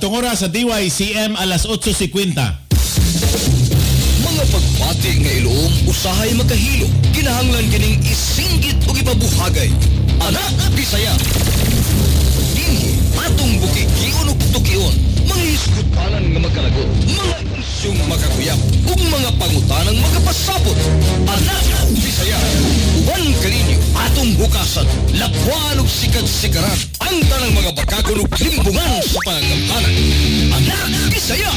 Atong oras sa DYCM alas 8:50. Mga pagpati nga ilong usahay makahilo, kinahanglan kining isinggit o ipabuhagay. Anak Bisaya. Dinhi atong bukikion ug tukion, mga isgutanan nga magkalagot, mga isyong makakuyap ug mga pangutanang magapasabot. Anak Bisaya. Uban kaninyo atong bukasan, lakwaan ug sikat-sikaran ang tanang mga bakagon ug limbungan sa pangamtanan. Anak Bisaya.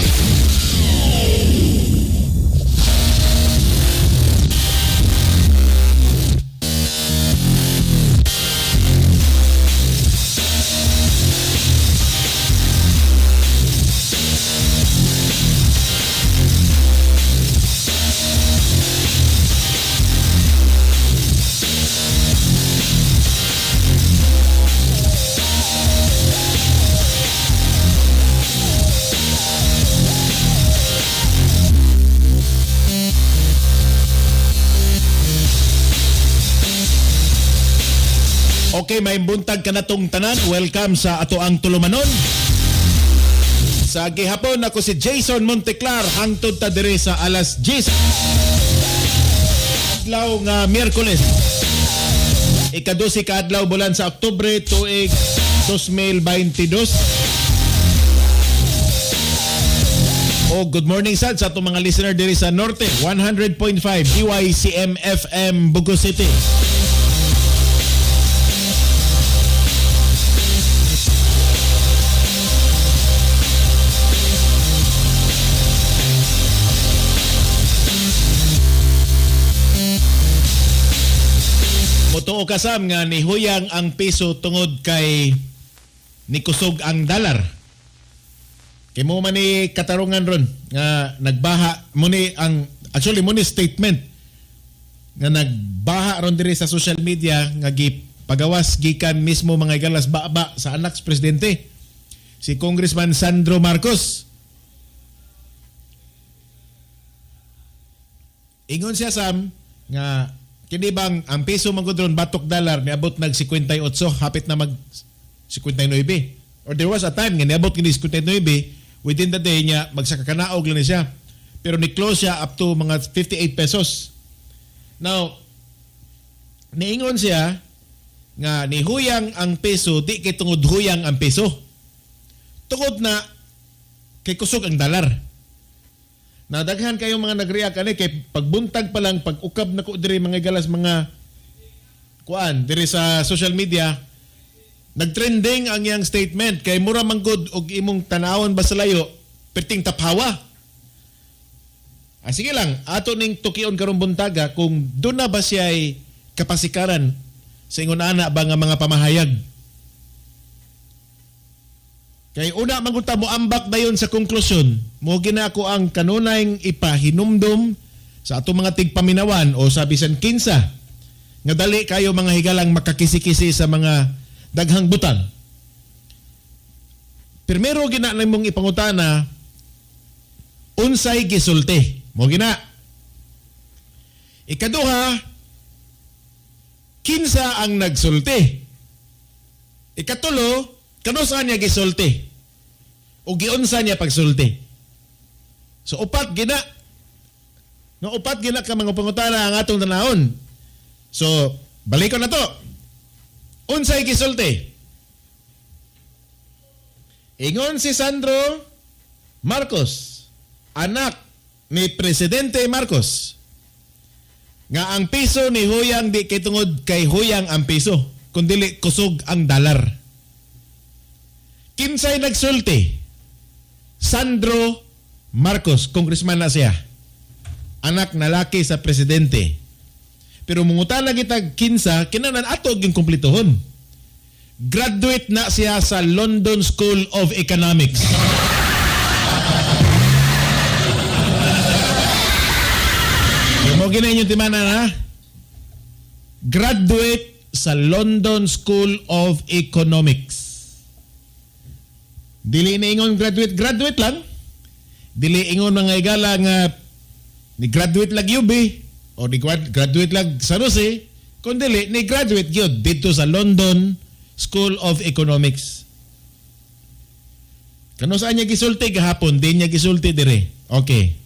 Okay, may buntag ka na tong tanan. Welcome sa ato ang tulumanon. Sa gihapon ako si Jason Monteclar, hangtod ta dire sa alas 10. Adlaw nga Miyerkules. Ika-12 ka adlaw bulan sa Oktubre tuig 2022. Good morning sad sa atong mga listener diri sa Norte 100.5 DYCM FM Bugo City. Mutuo kasam nga nihuyang ang piso tungod kay nikusog ang dalar. Kay mo man ni katarungan ron nga nagbaha mo ni ang actually mo ni statement nga nagbaha ron diri sa social media nga pagawas gikan mismo mga igalas baba sa anak sa presidente si Congressman Sandro Marcos. Ingon siya Sam nga kini bang ang piso magudron batok dalar niabot nag 58 hapit na mag 59 or there was a time nga niabot kini 59 within the day niya magsakakanaog lang siya pero ni close siya up to mga 58 pesos. Now niingon siya nga nihuyang ang piso di kay tungod huyang ang piso tungod na kay kusog ang dalar. Nadaghan kayong mga nag-react ani kay pagbuntag pa lang pag-ukab na ko diri mga galas mga kuan diri sa social media nagtrending ang iyang statement kay mura manggod og imong tanawon ba sa layo perting taphawa. Sige lang ato ning tukion karong buntaga kung doon na ba siya ay kapasikaran sa ingon ana ba nga mga pamahayag. Kay una mangunta mo ambak dayon sa konklusyon, mo ginako ang kanunayng ipahinumdum sa ato mga tigpaminawan o sa bisan kinsa nga dali kayo mga higalang makakisi-kisi sa mga daghang butang. Primero gina namong ipangutana unsay gisulti. Mo gina. Ikaduha, kinsa ang nagsulti. Ikatulo, kanusa niya gisulti o giunsa niya pagsulti. So upat gina ka mga pangutana ang atong tanahon. So balikon na to. Unsay gisulti? Ingon si Sandro Marcos, anak ni Presidente Marcos, nga ang piso ni huyang di kay tungod kay huyang ang piso, kundi kusog ang dalar. Kinsay nagsulti? Sandro Marcos, congressman na siya. Anak na laki sa presidente. Pero mungutana kita kinsa, kinanan ato yung kumplituhon. Graduate na siya sa London School of Economics. Mo gina yung timana na? Graduate sa London School of Economics. Dili na ingon graduate lang. Dili ingon mga igala nga ni graduate lag UB o ni graduate lag San Jose, kundi ni graduate gyud dito sa London School of Economics. Kano saan niya gisulti gahapon, di niya gisulti dire. Okay.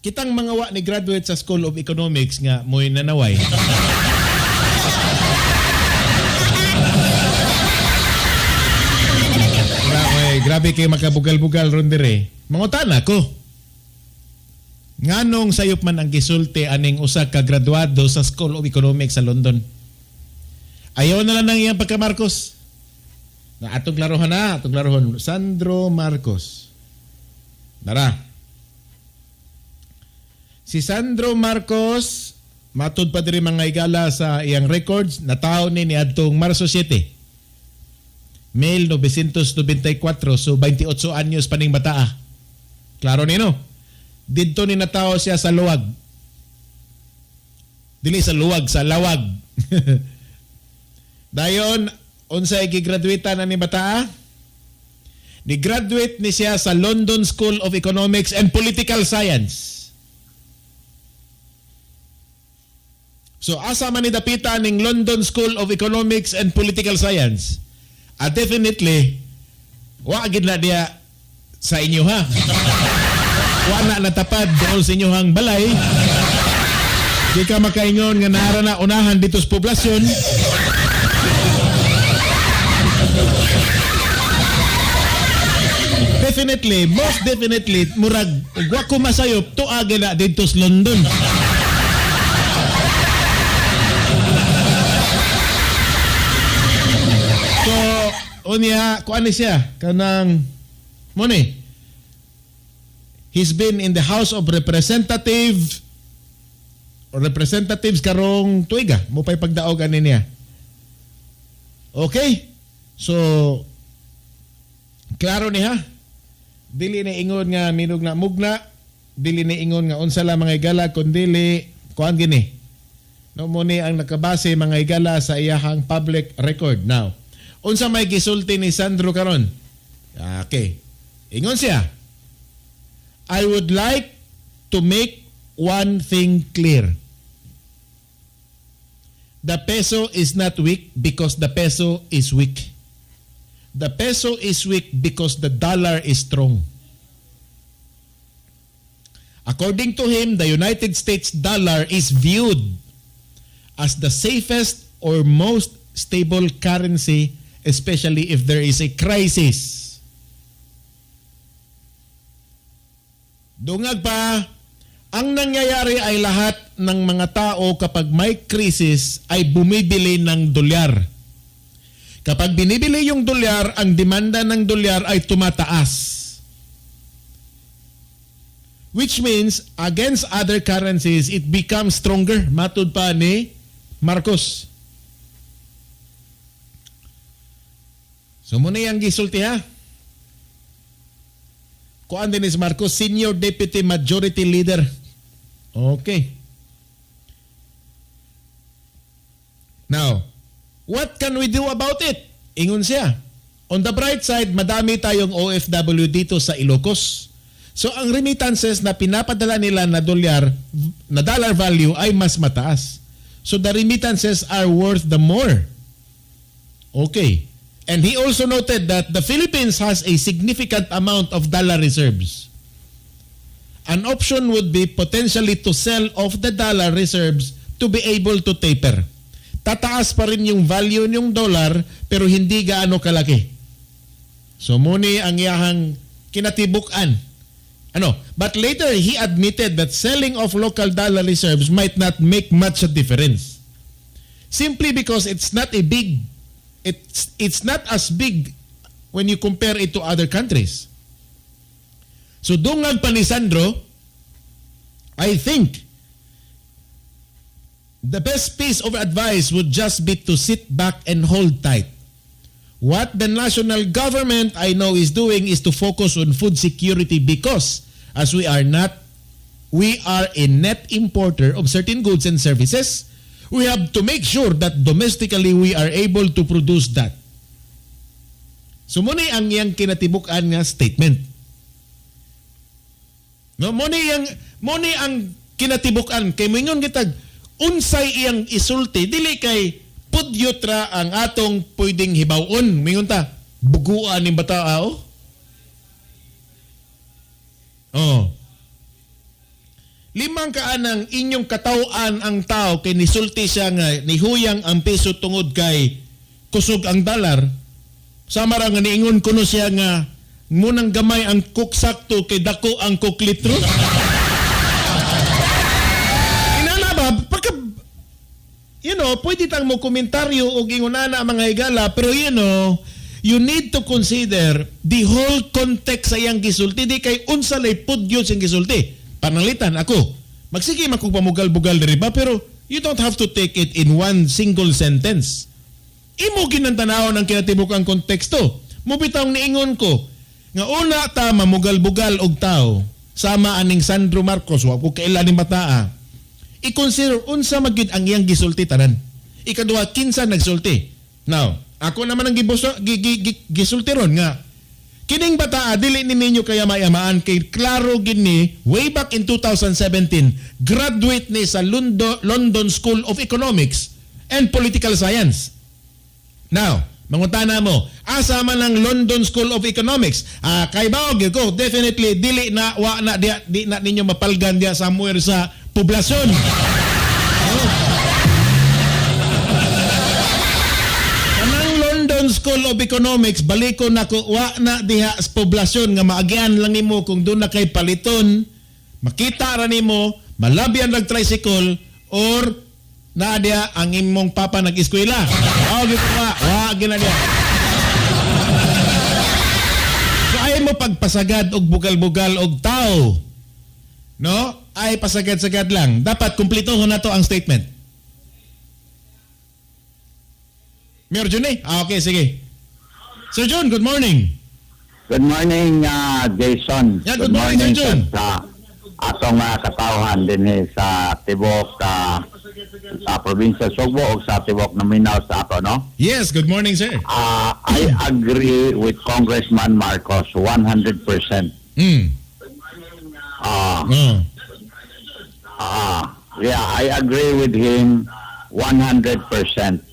Kitang mga wa ni graduate sa School of Economics nga mo'y nanaway. Grabe kayo makabugal-bugal ron dire. Mangutan ako. Nganong sayop man ang gisulti aning usa ka graduado sa School of Economics sa London. Ayaw na lang ng iyang pagka Marcos. Na atong laruhan. Sandro Marcos. Dara. Si Sandro Marcos, matud pa diri mga igala sa iyang records, nataon ni adtong Marso 7. 1994, so 28 anyos paning bataa. Klaro nino. Didto ni natawo siya sa luwag. Dili sa luwag, sa lawag. Dayon, unsay gigraduate na ni bataa? Ni-graduate ni siya sa London School of Economics and Political Science. So asa man ni dapita ning London School of Economics and Political Science? Definitely, wa gid na diya sa inyo ha. Wa na natapad doon sa inyohang balay. Di ka makaingon nga naara na unahan dito sa poblasyon. Definitely, most definitely, murag wa ko masayop tuag na dito sa London. So, unya, kuan ni siya, kanang, muni, he's been in the House of Representatives karong tuiga, mo pa'y pagdaog ani niya. Okay? So, klaro ni ha? Dili ni ingon nga minug na mugna, dili ni ingon nga unsa la mga igala, kundili, kuan gini. No, muni ang nakabase mga igala sa iyahang public record. Now, unsa may gisulti ni Sandro karon? Okay. Ingon siya, I would like to make one thing clear. The peso is not weak because the peso is weak. The peso is weak because the dollar is strong. According to him, the United States dollar is viewed as the safest or most stable currency, especially if there is a crisis. Dungag pa, ang nangyayari ay lahat ng mga tao kapag may krisis ay bumibili ng dolyar. Kapag binibili yung dolyar, ang demanda ng dolyar ay tumataas. Which means, against other currencies, it becomes stronger. Matud pa ni Marcos. So muna yung gisulti ha. Kuan din is Marcos, Senior Deputy Majority Leader. Okay. Now, what can we do about it? Ingon siya. On the bright side, madami tayong OFW dito sa Ilocos. So ang remittances na pinapadala nila na dolyar, na dollar value ay mas mataas. So the remittances are worth the more. Okay. And he also noted that the Philippines has a significant amount of dollar reserves. An option would be potentially to sell off the dollar reserves to be able to taper. Tataas pa rin yung value ng dollar pero hindi gaano kalaki. So muni ang iyahang kinatibukan. But later he admitted that selling off local dollar reserves might not make much a difference. Simply because it's not as big when you compare it to other countries. So dungag pa ni Sandro, I think the best piece of advice would just be to sit back and hold tight. What the national government I know is doing is to focus on food security because as we are a net importer of certain goods and services, we have to make sure that domestically we are able to produce that. So muna ang iyang kinatibukan nga statement. No, muna ang kinatibukan kay moingon gitag unsay iyang isulti dili kay pudyot ra ang atong pwedeng hibawon. Mingon ta, buguan ni bata oh. Oh. Limang kaanang inyong katawaan ang tao kay nisulti siya nga nihuyang ang piso tungod kay kusog ang dalar. Sama ra nga niingon kuno siya nga munang gamay ang cook sakto kay dako ang cook litro. Inana ba pagka pwede tang mo komentaryo o gingunana ang mga higala pero you need to consider the whole context sa iyang gisulti. Di kay unsa lay pudyo siyang gisulti. Pananglitan ako. Magsige man kung pamugal-bugal diri ba pero you don't have to take it in one single sentence. Imo ginantanawon ang kinatibukang konteksto. Mubitang niingon ko nga una ta mamugal-bugal og tao sama aning Sandro Marcos wa ko kailan ni bataa. I-consider unsa magyud ang iyang gisulti tanan. Ikaduha kinsa nagsulti. Now, ako naman ang gisulti ron nga kining bataa dili ni ninyo kaya mayamaan kay klaro gini way back in 2017 graduate ni sa London School of Economics and Political Science. Now, mangutana mo, asa man ang London School of Economics? Kay baog ko definitely dili na wa na di na ninyo mapalgan dia somewhere sa poblasyon. School of Economics baliko na ko wa na diha sa poblasyon nga maagyan lang nimo kung doon na kay paliton makita ra nimo malabyan nag tricycle or naa diha ang imong papa nag-eskwela. Gito wa gina diha. So ay mo pagpasagad og bugal-bugal og tao. No? Ay pasagad-sagad lang. Dapat kumplitohon nato ang statement. Mayor Jun okay, sige. Sir Jun, good morning. Good morning, Jason. Yeah, good morning, Sir Jun. Sa atong katawhan din sa Tibok, sa probinsya Sugbo o sa Tibok na Mindanao sa ato, no? Yes, good morning, sir. I agree with Congressman Marcos 100%. Yeah, I agree with him 100%.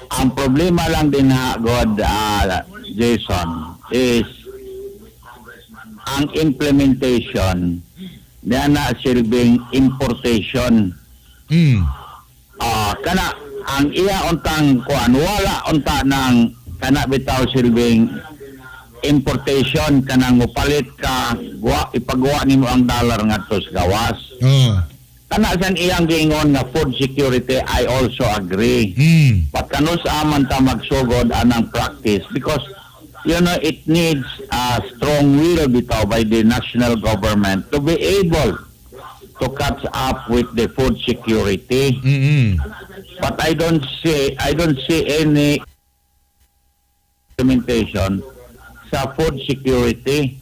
Ang problema lang din God, Jason, is ang implementation niya na silbing importation. Kana ang iya untang kuan wala unta ng kana bitaw silbing importation kanang mupalit ka ipagawa nimo ang dollar ngadto sa gawas. Kana san iyang giingon nga food security, I also agree. But kanus aman ta magsugod anang practice because it needs a strong will bitaw by the national government to be able to catch up with the food security. But I don't see any implementation sa food security.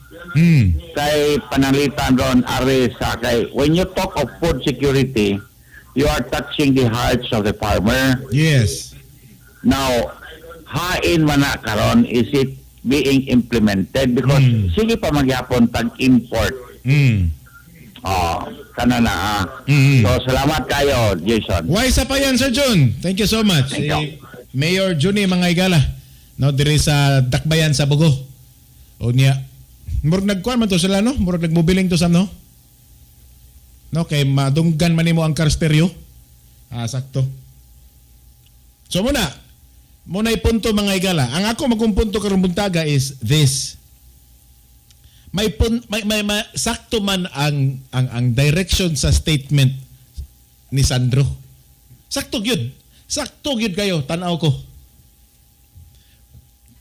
Kay panalitan ron are sa kay when you talk of food security, you are touching the hearts of the farmer. Yes. Now, hain man na karon is it being implemented because sige pa magyapon tag-import. Kana na. So salamat kayo, Jason. Why sa pa yan, Sir Jun? Thank you so much. Thank you. Mayor Juni mga igala. No, diri sa Dakbayan sa Bugo. O niya murag nagkuan man to sila no? Murag nagmobiling to sa no? No, kay madunggan man nimo ang car stereo. Sakto. So muna punto mga igala. Ang ako magkumpunto karong buntaga is this. May sakto man ang direction sa statement ni Sandro. Sakto gyud. Sakto gyud kayo tan-aw ko.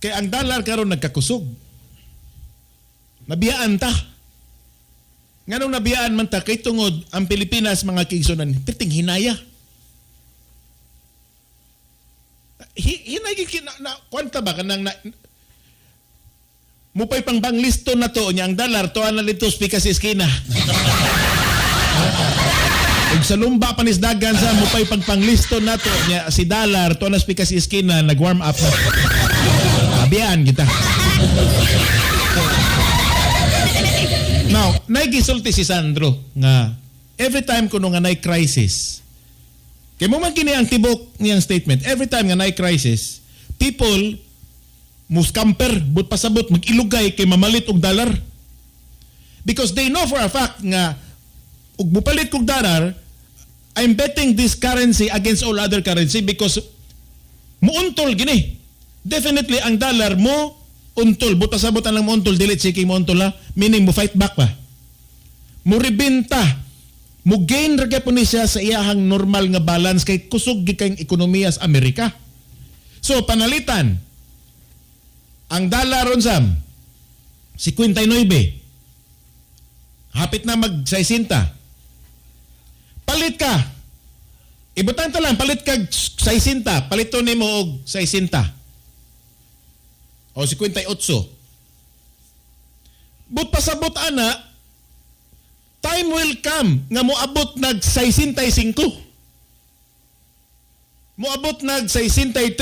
Kay ang dalar karon nagkakusog. Nabiyaan ta. Nganong nabiyaan man ta kay tungod ang Pilipinas mga kigsunan perting hinaya. Hinay na kwanta ba kanang mupay pang banglisto na to niya ang dalar to ana lito speak sa iskina. Ug sa lumba panisdagan sa mupay pang panglisto na to niya si dalar to ana speak sa iskina nag-warm up na. Abiyaan kita. Now, naigisulti si Sandro nga every time kuno nga nay crisis Kay mo man kini ang tibok niyang statement. Every time nga naay crisis, people muskamper, but pasabot, mag-ilugay kay mamalit og dollar. Because they know for a fact nga ug mupalit kog dollar, I'm betting this currency against all other currency because muuntol gini. Definitely ang dollar mo untol, but pasabot ang muuntol, dili sige mo untol ha, meaning mo fight back pa. Mo ribenta, mo gain ra gyapon ni siya sa iyahang normal nga balance kay kusog gi kayong ekonomiya sa Amerika. So panalitan ang dollar unsam 59. Hapit na mag 60. Palit ka. Ibutan ta lang palit kag 60, palito nimo og 60. O 58. But pasabot ana, time will come nga moabot nag 65. Moabot nag 63,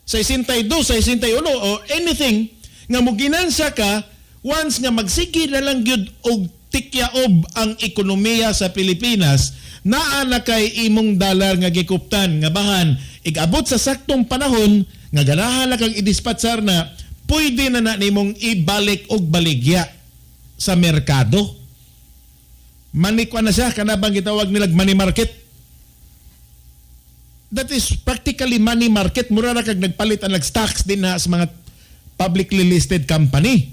62, 61 or anything nga mo ginansya ka once nga magsige na lang gyud og tikyaob ang ekonomiya sa Pilipinas, naa na kay imong dollar nga gikuptan nga bahan igabot sa saktong panahon nga ganahan na kang idispatsar na pwede na nimong ibalik og baligya sa merkado. Manikwa na siya, kanabang gitawag nilag money market. That is practically money market. Mura na kag nagpalit ang stocks din na sa mga publicly listed company.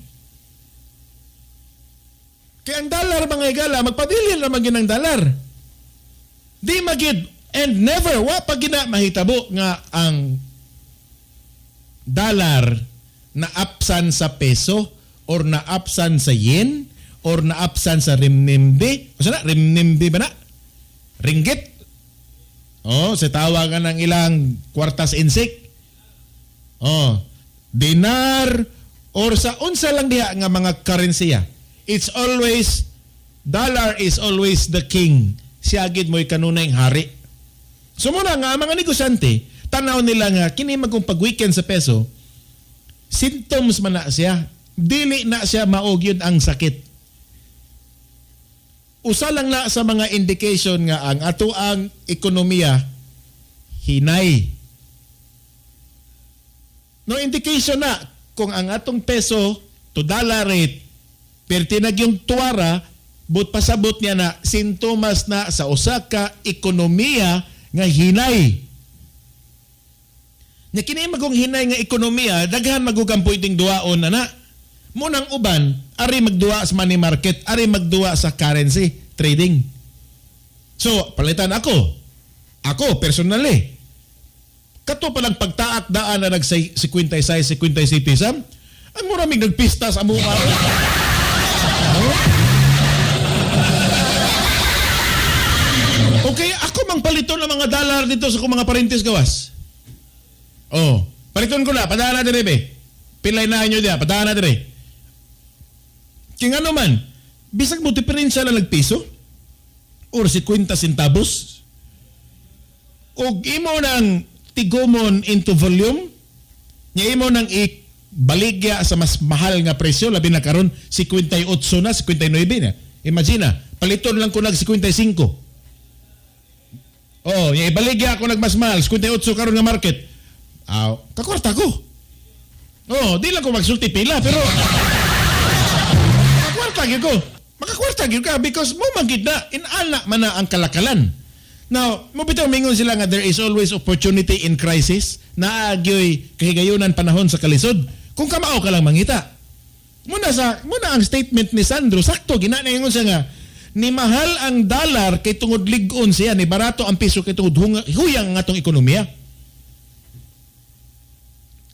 Kaya ang dollar mga igala, magpabilin naman yun ang dollar. Di magid, and never, wa pag gina mahitabo nga ang dollar na apsan sa peso or na apsan sa yen or naapsan sa renminbi. O sana, renminbi ba na? Ringgit. Oh, sa tawagan ng ilang kwartas insik. Oh, dinar or sa unsa lang diha nga mga currency. It's always, dollar is always the king. Siya gid mo'y kanunay hari. So muna nga, mga negosyante, tanaw nila nga, kini magkong pag-weekend sa peso, symptoms man na siya. Dili na siya maog yun ang sakit. Usa lang na sa mga indication nga ang ato ang ekonomiya hinay. No indication na kung ang atong peso to dollar rate pertinag yung tuwara but pasabot niya na sintomas na sa usa ka ekonomiya nga hinay. Nya kini magong hinay nga ekonomiya daghan magugang pwedeng duwaon na. Munang uban, ari magduwa sa money market, ari magduwa sa currency trading. So, palitan ako. Ako, personally. Kato pa lang pagtaak daan na nag-56, 57 sam, ang maraming nagpista sa among araw. Okay, ako mang paliton ng mga dollar dito sa kong mga parintis gawas. Oh, paliton ko na, padaan natin rin eh. Pilay na nyo diya, padaan natin rin. Kaya nga naman, bisag mo diferensya lang nagpiso or 50 centavos o imo ng tigomon into volume niya imo ng baligya sa mas mahal nga presyo labi na karon 58 na 59 na. Imagine paliton lang ko nag 55. Oh, niya ibaligya ako nag mas mahal 58 karon nga market. Kakwarta ko. Oh, di lang ko magsulti pila pero makakwarta gyud ka because mo magid na inana man na ang kalakalan. Now, mo bitaw mingon sila nga there is always opportunity in crisis na agyoy kahigayunan panahon sa kalisod. Kung kamao ka lang mangita. Muna ang statement ni Sandro sakto ginanaingon siya nga ni mahal ang dollar kay tungod lig-on siya ni barato ang piso kay tungod huyang nga atong ekonomiya.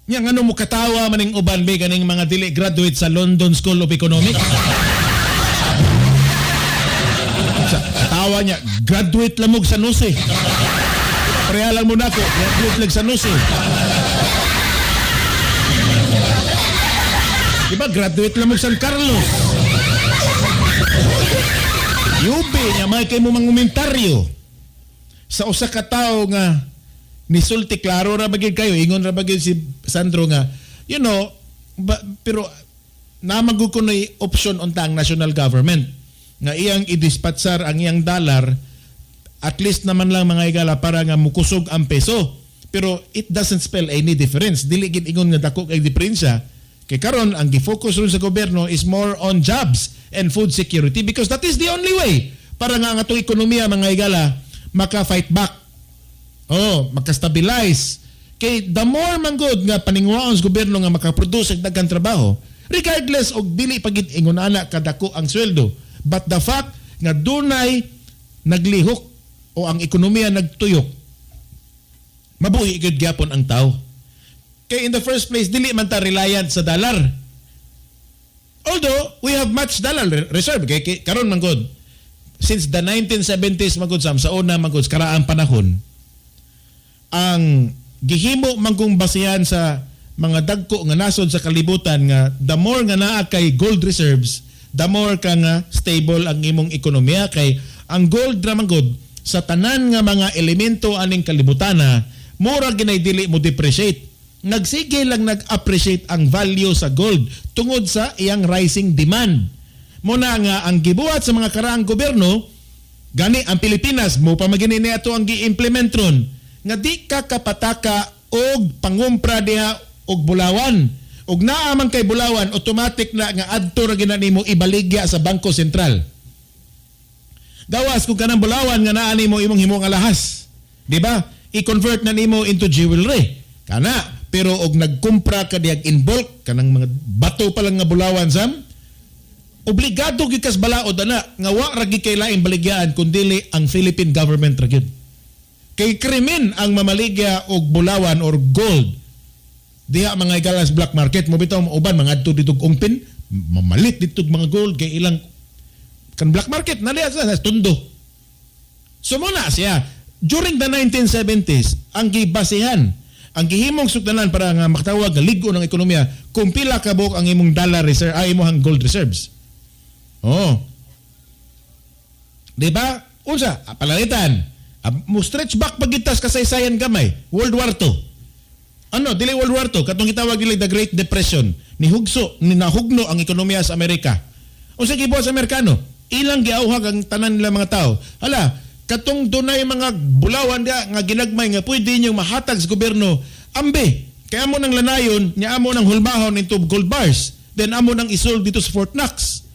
Nya ngano mo katawa maning uban be kaning mga dili graduate sa London School of Economics. Katawa niya, graduate lamog sa Nuse. Pareha lang muna ako, graduate lang sa Nuse. Diba, graduate lamog San Carlos. Yubi niya, may kayo mo mangumentaryo. Sa usa ka tao nga, nisulti, klaro ra bagid kayo, ingon ra bagid si Sandro nga, you know, pero namagod ko na option unta ang national government nga iyang idispatsar ang iyang dollar at least naman lang mga igala para nga mukusog ang peso. Pero it doesn't spell any difference. Dili gid ingon nga dako kay diferensya. Kay karon ang gi-focus ron sa gobyerno is more on jobs and food security because that is the only way para nga ang atong ekonomiya mga igala maka-fight back. Maka-stabilize. Kay the more man good nga paningwaon sa gobyerno nga makaproduce og daghang trabaho, regardless og dili pagid ingon ana kadako ang sweldo, but the fact nga dunay naglihok o ang ekonomiya nagtuyok, mabuhi gud gyapon ang tao. Kay in the first place dili man ta reliant sa dollar. Although we have much dollar reserve kay karon man gud since the 1970s man gud sa una man gud karaang panahon ang gihimo man kung basihan sa mga dagko nga nasod sa kalibutan nga the more nga naa kay gold reserves, the more ka nga stable ang imong ekonomiya kay ang gold ra man gud sa tanan nga mga elemento aning kalibutana mura ginay dili mo depreciate. Nagsige lang nag-appreciate ang value sa gold tungod sa iyang rising demand. Muna nga ang gibuhat sa mga karaang gobyerno gani ang Pilipinas mo pa magini niadto ang gi-implement ron nga di ka kapataka og pangumpra diha og bulawan og naa man kay bulawan automatic na nga adto ra gina nimo ibaligya sa Bangko Sentral. Gawas kung kanang bulawan nga naa nimo imong himong alahas, di ba? I-convert na nimo into jewelry. Kana pero og nagkumpra ka diag in bulk kanang mga bato pa lang nga bulawan sam, obligado gyud kas balaod ana nga wa ra gyud kay laing baligyaan kundi ang Philippine government ra gyud. Kay krimen ang mamaligya og bulawan or gold diha mga igalas black market mo bitaw uban mga adto dito ungpin mamalit dito mga gold kay ilang kan black market na diha sa tundo. So muna siya during the 1970s ang gibasihan ang gihimong sugdanan para nga makatawag nga ligo ng ekonomiya kung pila ka buok ang imong dollar reserve ay imong gold reserves. Di ba? Unsa palalitan mo stretch back pagitas kasaysayan gamay World War II. Dili World War II katong gitawag nila the Great Depression ni nahugno ang ekonomiya sa Amerika. Unsa gibuhat sa Amerikano? Ilang giauhag ang tanan nila mga tao. Katong dunay mga bulawan dia nga ginagmay nga pwede niyo mahatag sa gobyerno, ambe, kaya mo nang lanayon, niya amo nang hulmahon into gold bars, then amo nang isold dito sa Fort Knox.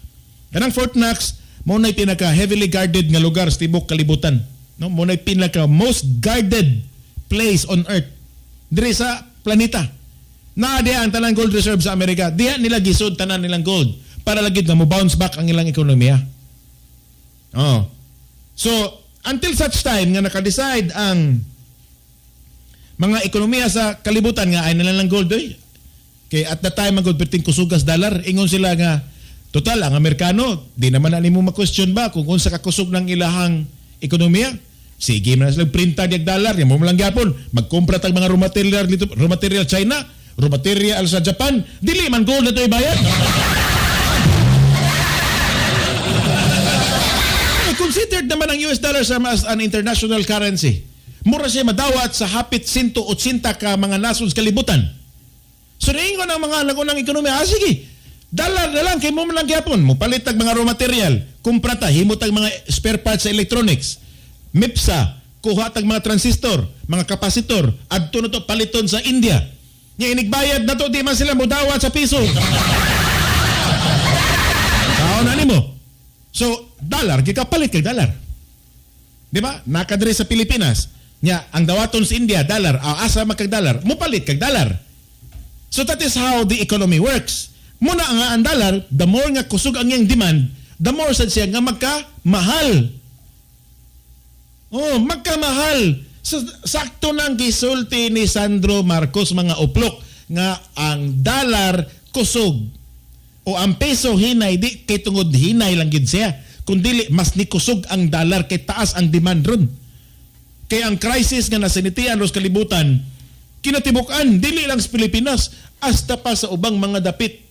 Kanang Fort Knox, mo na'y pinaka heavily guarded nga lugar sa tibok kalibutan. No? Mo na'y pinaka most guarded place on earth. Diri sa planeta. Naa diha ang tanang gold reserve sa Amerika. Diha nila gisod tanan nilang gold para lagid nga mo bounce back ang ilang ekonomiya. So, until such time nga naka-decide ang mga ekonomiya sa kalibutan nga ay nalang gold kay at the time ang gold perting kusugas dollar ingon sila nga total ang Amerikano di naman na nimo ma-question ba kung unsa ka kusog ng ilahang ekonomiya. Sige man sila printa diag dollar mo lang gyapon magkumpra tag mga raw material China, raw material sa Japan, dili man gold na to ibayad. Considered naman ang US dollar as an international currency. Mura siya madawat sa hapit 180 ka mga nasod sa kalibutan. So naingon ang mga lagunang ekonomiya, sige, dollar na lang, kay mo lang gyapon, mo palit tag mga raw material, kumprata, himo tag mga spare parts sa electronics, MIPSA, kuha tag mga transistor, mga kapasitor, adto na to paliton sa India. Nya inigbayad na to, di man sila mudawat sa piso. Sao na nimo? So, dollar, gikapalit kay dollar. Di ba? Nakadre sa Pilipinas. Nya, ang dawaton sa India, dollar. Asa magkag dollar, mupalit kag dollar. So, that is how the economy works. Muna nga ang dollar, the more nga kusog ang iyang demand, the more sad siya nga magkamahal. Magkamahal. So, sakto nang gisulti ni Sandro Marcos mga uplok nga ang dollar kusog. O ang peso hinay, di kay tungod hinay lang gid siya. Kundi mas nikusog ang dollar kay taas ang demand ron. Kay ang crisis nga nasinitian sa kalibutan, kinatibukan, dili lang sa Pilipinas, hasta pa sa ubang mga dapit.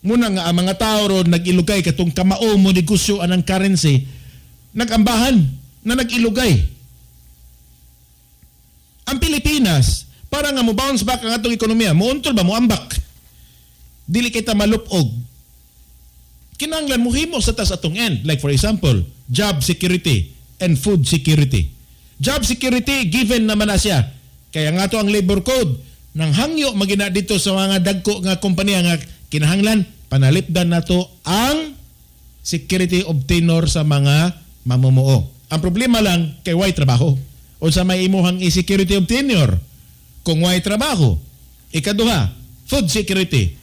Muna nga ang mga tao ron nag-ilugay katong kamao mo negosyo anang currency, nagambahan na nag-ilugay. Ang Pilipinas, para nga mo bounce back ang atong ekonomiya, muuntol ba mo ambak? Dili kita malupog. Kinanglan mo himo sa tas atong end. Like for example, job security, and food security. Job security, given naman na siya. Kaya nga to ang labor code, nang hangyo magina dito sa mga dagko nga kompanya nga kinahanglan, panalipdan na to ang security obtainer sa mga mamumuo. Ang problema lang, kay why trabaho? O sa may imuhang i-security obtainer, kung why trabaho. Ikaduha, food security.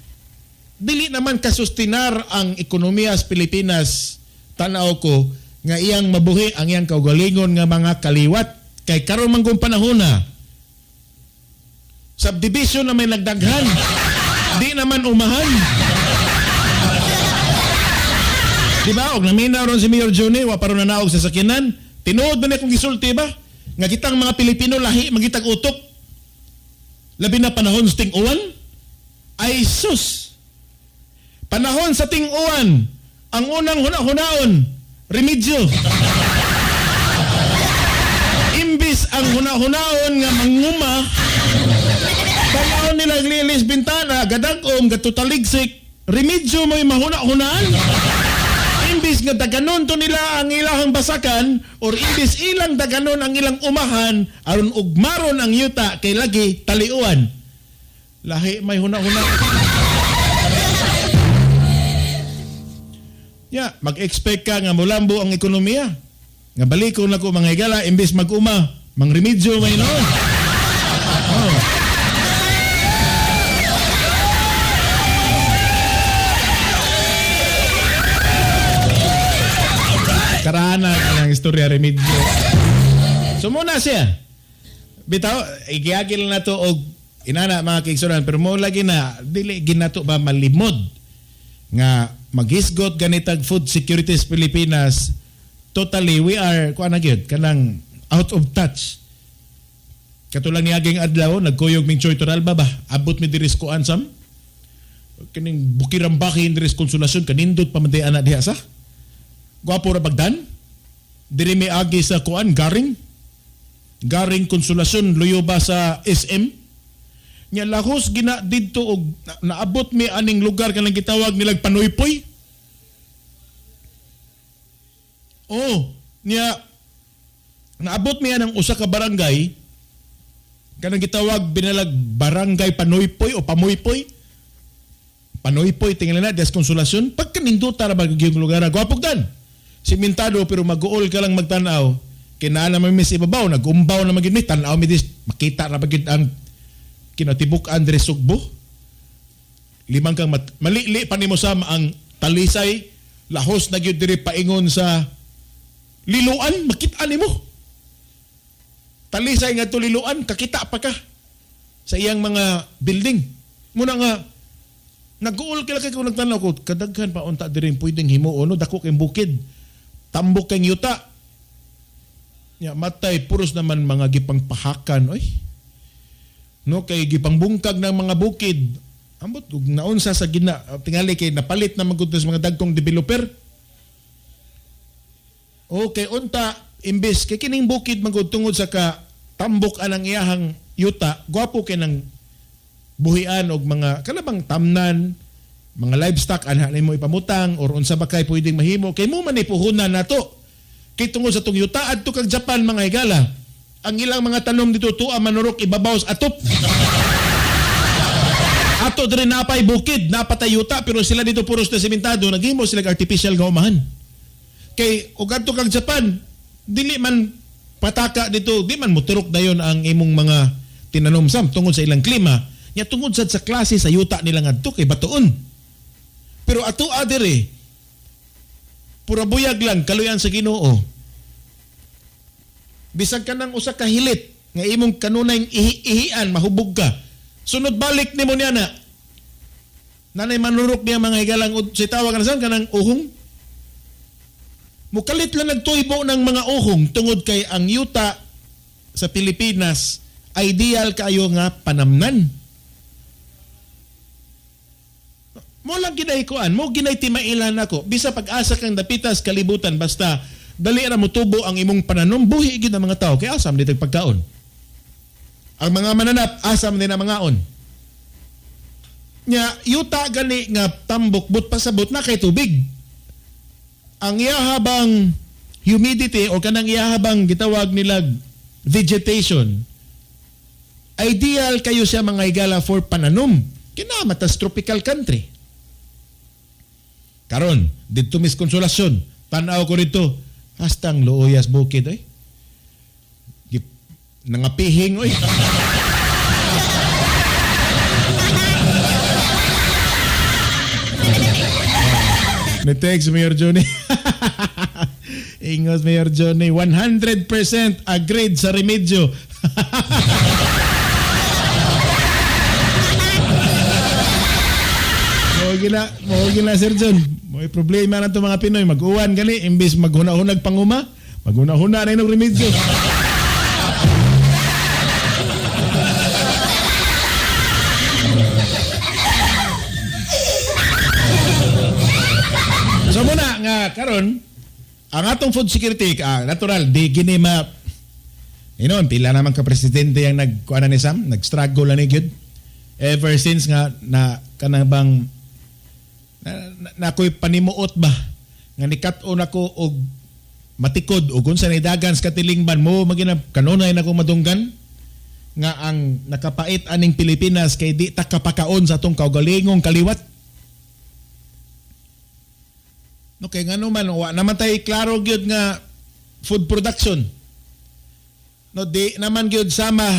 Dili naman kasustinar ang ekonomiya sa Pilipinas, tanaw ko, nga iyang mabuhi ang iyang kaugalingon nga mga kaliwat. Kay karon man kung panahon na, subdivision na may nagdaghan, di naman umahan. Diba? Og naminaw ron si Mayor Johnny, wa paron nanaog sa sakinan. Tinuod ba na kung gisulti ba? Nga kitang mga Pilipino lahi magitag utok. Labi na panahon sa ting-uwan? Ay sus! Panahon sa ting-uwan, ang unang hunaon, remedyo. Imbis ang hunaon nga manguma, panahon nila lilis bintana, gadagom, gatutaligsik, remedyo mo'y mahuna-hunaan. Imbis nga daganon to nila ang ilang basakan or imbis ilang daganon ang ilang umahan aron ugmaron ang yuta kay lagi taliuan. Lahi may huna-huna. Mag-expect ka nga mulambo ang ekonomiya. Nga balikon na ko mga higala imbis mag-uma, mangremedyo may noon. Oh. Karana ng istorya remedyo. So muna siya. Bitaw, igiyagil na to og inana mga kaigsuran pero mo lagi na dili ginato ba malimod nga maghisgot ganitag food security sa Pilipinas. Totally we are kuan na gyud kanang out of touch. Katulang niaging adlaw nagkuyog ming Choy Toralba ba abot mi diri sa kuan sam kining Bukirambaki diri sa Konsolasyon kanindot pa man di ana diha sa gwapo ra bagdan. Diri may agi sa kuan Garing Konsolasyon luyo ba sa SM. Nya lahos gina didto og naabot mi aning lugar kanang gitawag nilag Panuypoy. Oh, nya naabot mi anang usa ka barangay kanang gitawag binalag Barangay Panuypoy o Pamuypoy. Panuypoy tingala na des Konsolasyon pagkanindota ra ba gyud lugar gwapog dan. Simentado pero mag-uol ka lang magtanaw kinaa naman mi sa ibabaw nagumbaw na magid mi tan-aw mi dis makita ra bagid ang kinatibuk-an diri Sugbo. Limang kang malili pa nimo sam ang Talisay lahos na gyud diri paingon sa Liloan makita nimo. Talisay nga to Liloan kakita pa ka sa iyang mga building. Muna nga nag-uol kila kay kung nagtanaw ko kadaghan pa unta diri pwedeng himuon no dako kay bukid. Tambok kang yuta. Ya matay puros naman mga gipangpahakan oy. No kay gipangbungkag ng mga bukid. Ambot ug naunsa sa gina tingali kay napalit na magud sa mga dagkong developer. Okay, unta imbes kay kining bukid magud tungod sa ka tambok anang iyahang yuta, gwapo kay nang buhian og mga kalabang tamnan, mga livestock anha nimo ipamutang or unsa ba kay pwedeng mahimo kay mo man ipuhunan nato. Kay tungod sa tong yuta adto kag Japan mga higala. Ang ilang mga tanom dito tuwa manurok ibabaw sa atop. Ato diri napay bukid, napatay yuta pero sila dito puros na sementado, naghimo sila artificial nga umahan. Kay ug adto kag Japan, dili man pataka dito, di man muturok dayon ang imong mga tinanom sam tungod sa ilang klima. Nya tungod sa klase sa yuta nila ngadto kay batuon. Pero ato adere pura buyag lang kaluyan sa Ginoo. Bisag ka nang usa ka hilit nga imong kanunay ihian mahubog ka. Sunod balik nimo niya na. Nanay manurok niya mga higalang si tawag na saan kanang uhong. Mukalit lang nagtuybo ng mga uhong tungod kay ang yuta sa Pilipinas ideal kayo nga panamnan. Mo lang ginaykuan, mo ginaytimailan ako. Bisa pag-asa kang dapitas kalibutan basta dali ra mo tubo ang imong pananom, buhi gid ang mga tao kay asam ditag pagkaon. Ang mga mananap asam din ang mangaon. Nya yuta gani nga tambok but pasabot na kay tubig. Ang iyahabang humidity o kanang iyahabang gitawag nila vegetation, ideal kayo siya mga higala for pananom. Kinamatas tropical country. Karon, dito Miss Konsolasyon, tanaw ko dito, hastang Looyas Bukid, oy. Nangapihing, oy. Netext, Mayor Johnny. Ingos, Mayor Johnny. 100% agreed sa remedyo. Mawag gina, Sir John. May problema na ito mga Pinoy. Mag-uwan gali. Imbis maghuna-hunag panguma, maghuna-huna na yung remedyo. So muna nga karon ang atong food security natural di gini ma pila naman ka presidente yang nagkuana ni Sam, nag-struggle na ni gyud ever since nga na kanang bang na ako'y panimuot ba nga nikat-on ako og matikod og unsa ni dagan sa katilingban mo magina kanunay na ko madunggan nga ang nakapait aning Pilipinas kay di ta kapakaon sa atong kaugalingong kaliwat. No kay ngano man wa naman tay klaro gyud nga food production. No di naman gyud sama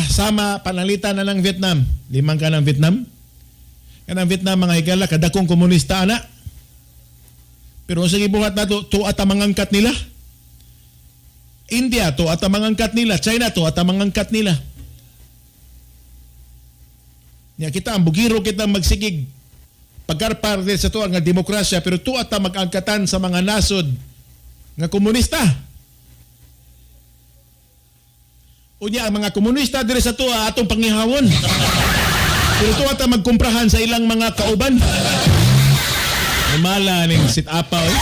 panalitan na ng Vietnam. Limang ka ng Vietnam. Kanang Vietnam mga higala kadakong komunista ana. Pero sige buhat nato to at mangangkat nila. India to at mangangkat nila, China to at mangangkat nila. Nya kita ang bugiro kita magsigig pagkarpar sa to nga demokrasya pero to at mag-angkatan sa mga nasod nga komunista. Unya ang mga komunista dire sa to atong pangihawon. Pero to at magkumprahan sa ilang mga kauban. Mala ning sit-apa oy.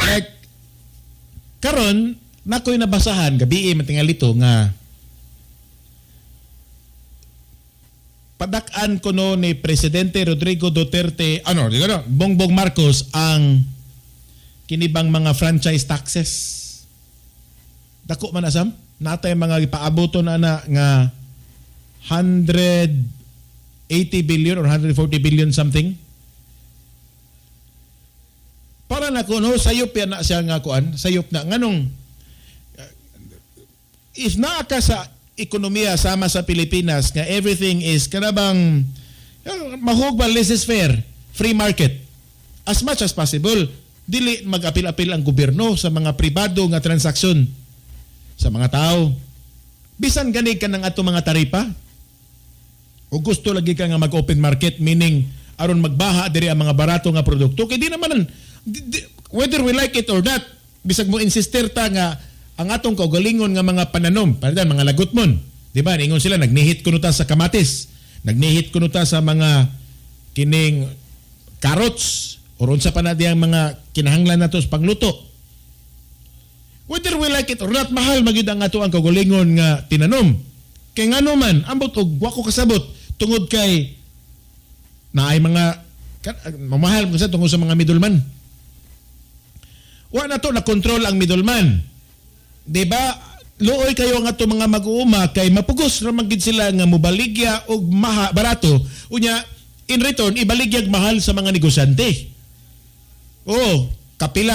Like karon nakoy nabasahan gabi matingalito nga padak-an ko no ni Presidente Rodrigo Duterte Bongbong Marcos ang kinibang mga franchise taxes. Dako man asam natay mga ipaaboton ana nga 180 billion or 140 billion something. Para na ko no sayop yan na siya nga kuan, sayop na nganong if naa ka sa ekonomiya sama sa Pilipinas nga everything is kanabang mahugba laissez-faire, free market as much as possible, dili mag-apil-apil ang gobyerno sa mga pribado nga transaksyon sa mga tao. Bisan gani ka ng ato mga taripa o gusto lagi ka nga mag-open market, meaning aron magbaha diri ang mga barato nga produkto kay di naman whether we like it or not, bisag mo insister ta nga ang atong kaugalingon nga mga pananom, palitan mga lagutmon, di ba? Ingon sila nagnihit kuno ta sa kamatis, nagnihit kuno ta sa mga kining carrots o unsa pa na diyang mga kinahanglan nato sa pangluto. Whether we like it or not, mahal magyud ang ato ang kaugalingon nga tinanom. Kay ngano man ambot og wa ko kasabot tungod kay naay mga mamahal mo sa tungod sa mga middleman. Wa na to na control ang middleman. Diba, luoy kayo nga to mga mag-uuma kay mapugos ra magid sila nga mobaligya og barato. Unya, in return, ibaligyag mahal sa mga negosyante. Oo,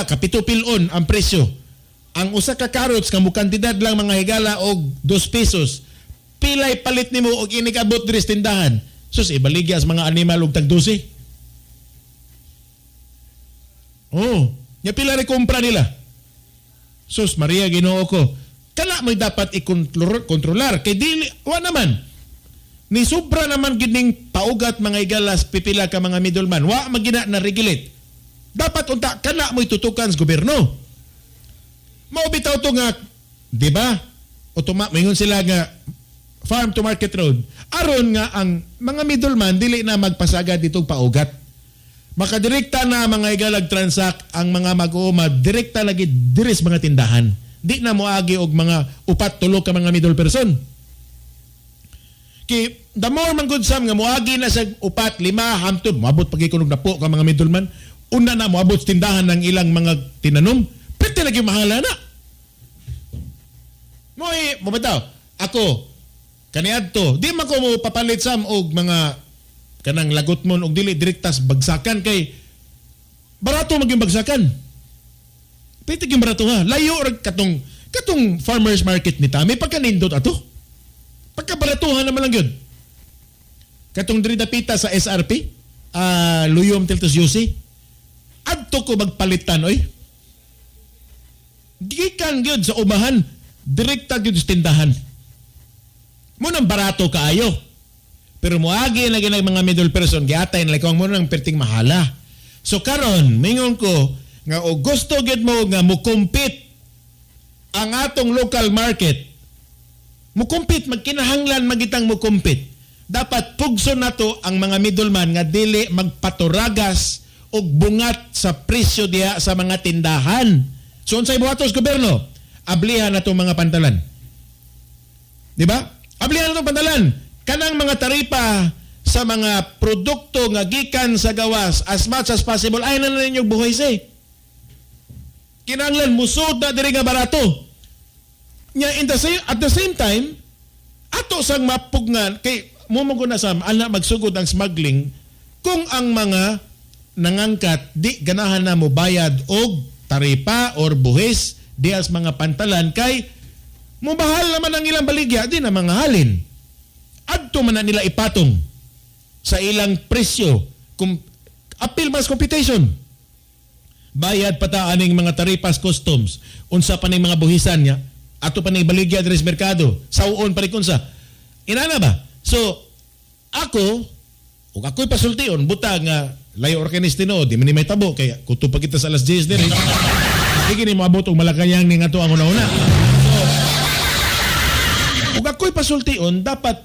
kapitupilon ang presyo. Ang usa ka carrots nga mukantidad lang mga higala og 2 pesos. Pilay palit nimo og inikabot diri sa tindahan. Sus, ibaligya sa mga animal og tag 12. Oh, nya pila ri kumpra nila. Sus Maria Ginoo ko. Kala mo dapat i-kontrolar kay dili wa naman. Ni sobra naman gining paugat mga igalas pipila ka mga middleman. Wa magina na regulate. Dapat unta kala mo itutukan sa gobyerno. Mao bitaw to nga, di ba? Mingon sila nga farm to market road. Aron nga ang mga middleman dili na magpasagad ditong paugat. Makadirekta na mga igalag transact ang mga mag-uuma, direkta lagi diris mga tindahan. Di na moagi og mga 4-3 ka mga middle person. Kay the more man good Sam nga moagi na sa upat, lima, hamtod, moabot pagikunog na po ka mga middleman, una na moabot sa tindahan ng ilang mga tinanom, pwede lagi mahala na. Mo bitaw, ako, kaniadto, di man ko mo papalit Sam og mga kanang lagot mo og dili direktas bagsakan kay barato maging bagsakan. Pwede yung barato ha. Layo ra katong farmers market ni Tami pagkanindot ato. Pagkabaratuhan naman lang yun. Katong diri dapita sa SRP, Luyom Tiltos UC, adto ko magpalitan oy. Gikan gyud sa umahan, direkta gyud sa tindahan. Mo nang barato kaayo. Pero moagi lagi ng mga middle person giatay na kung mo nang perting mahala. So karon mingon ko nga o gusto gyud mo nga mo compete ang atong local market. Mo compete magkinahanglan magitang mo compete. Dapat pugso nato ang mga middleman nga dili magpaturagas og bungat sa presyo diha sa mga tindahan. So unsay buhatos gobyerno? Ablihan nato mga pantalan. Di ba? Ablihan nato pantalan. Kanang mga taripa sa mga produkto nga gikan sa gawas as much as possible ay na ninyo buhay say. Kinahanglan musud na diri nga barato. Nya at the same time ato sang mapugnan kay mo maguna sa ana magsugod ang smuggling kung ang mga nangangkat di ganahan na mo bayad og taripa or buhis dias mga pantalan kay mubahal naman ang ilang baligya di na mga halin. Adto man na nila ipatong sa ilang presyo kung appeal mas computation. Bayad pata aning mga taripas customs unsa pa ning mga buhisan niya ato pa ning baligya diri sa merkado sauon pa rin kunsa inana ba so ako ug ako'y pasultion buta nga layo organistino di man ni may tabo kaya kuto pa kita sa alas 10 diri sige ni moabot og Malacañang ning ato ang una-una so ug ako'y pasultion dapat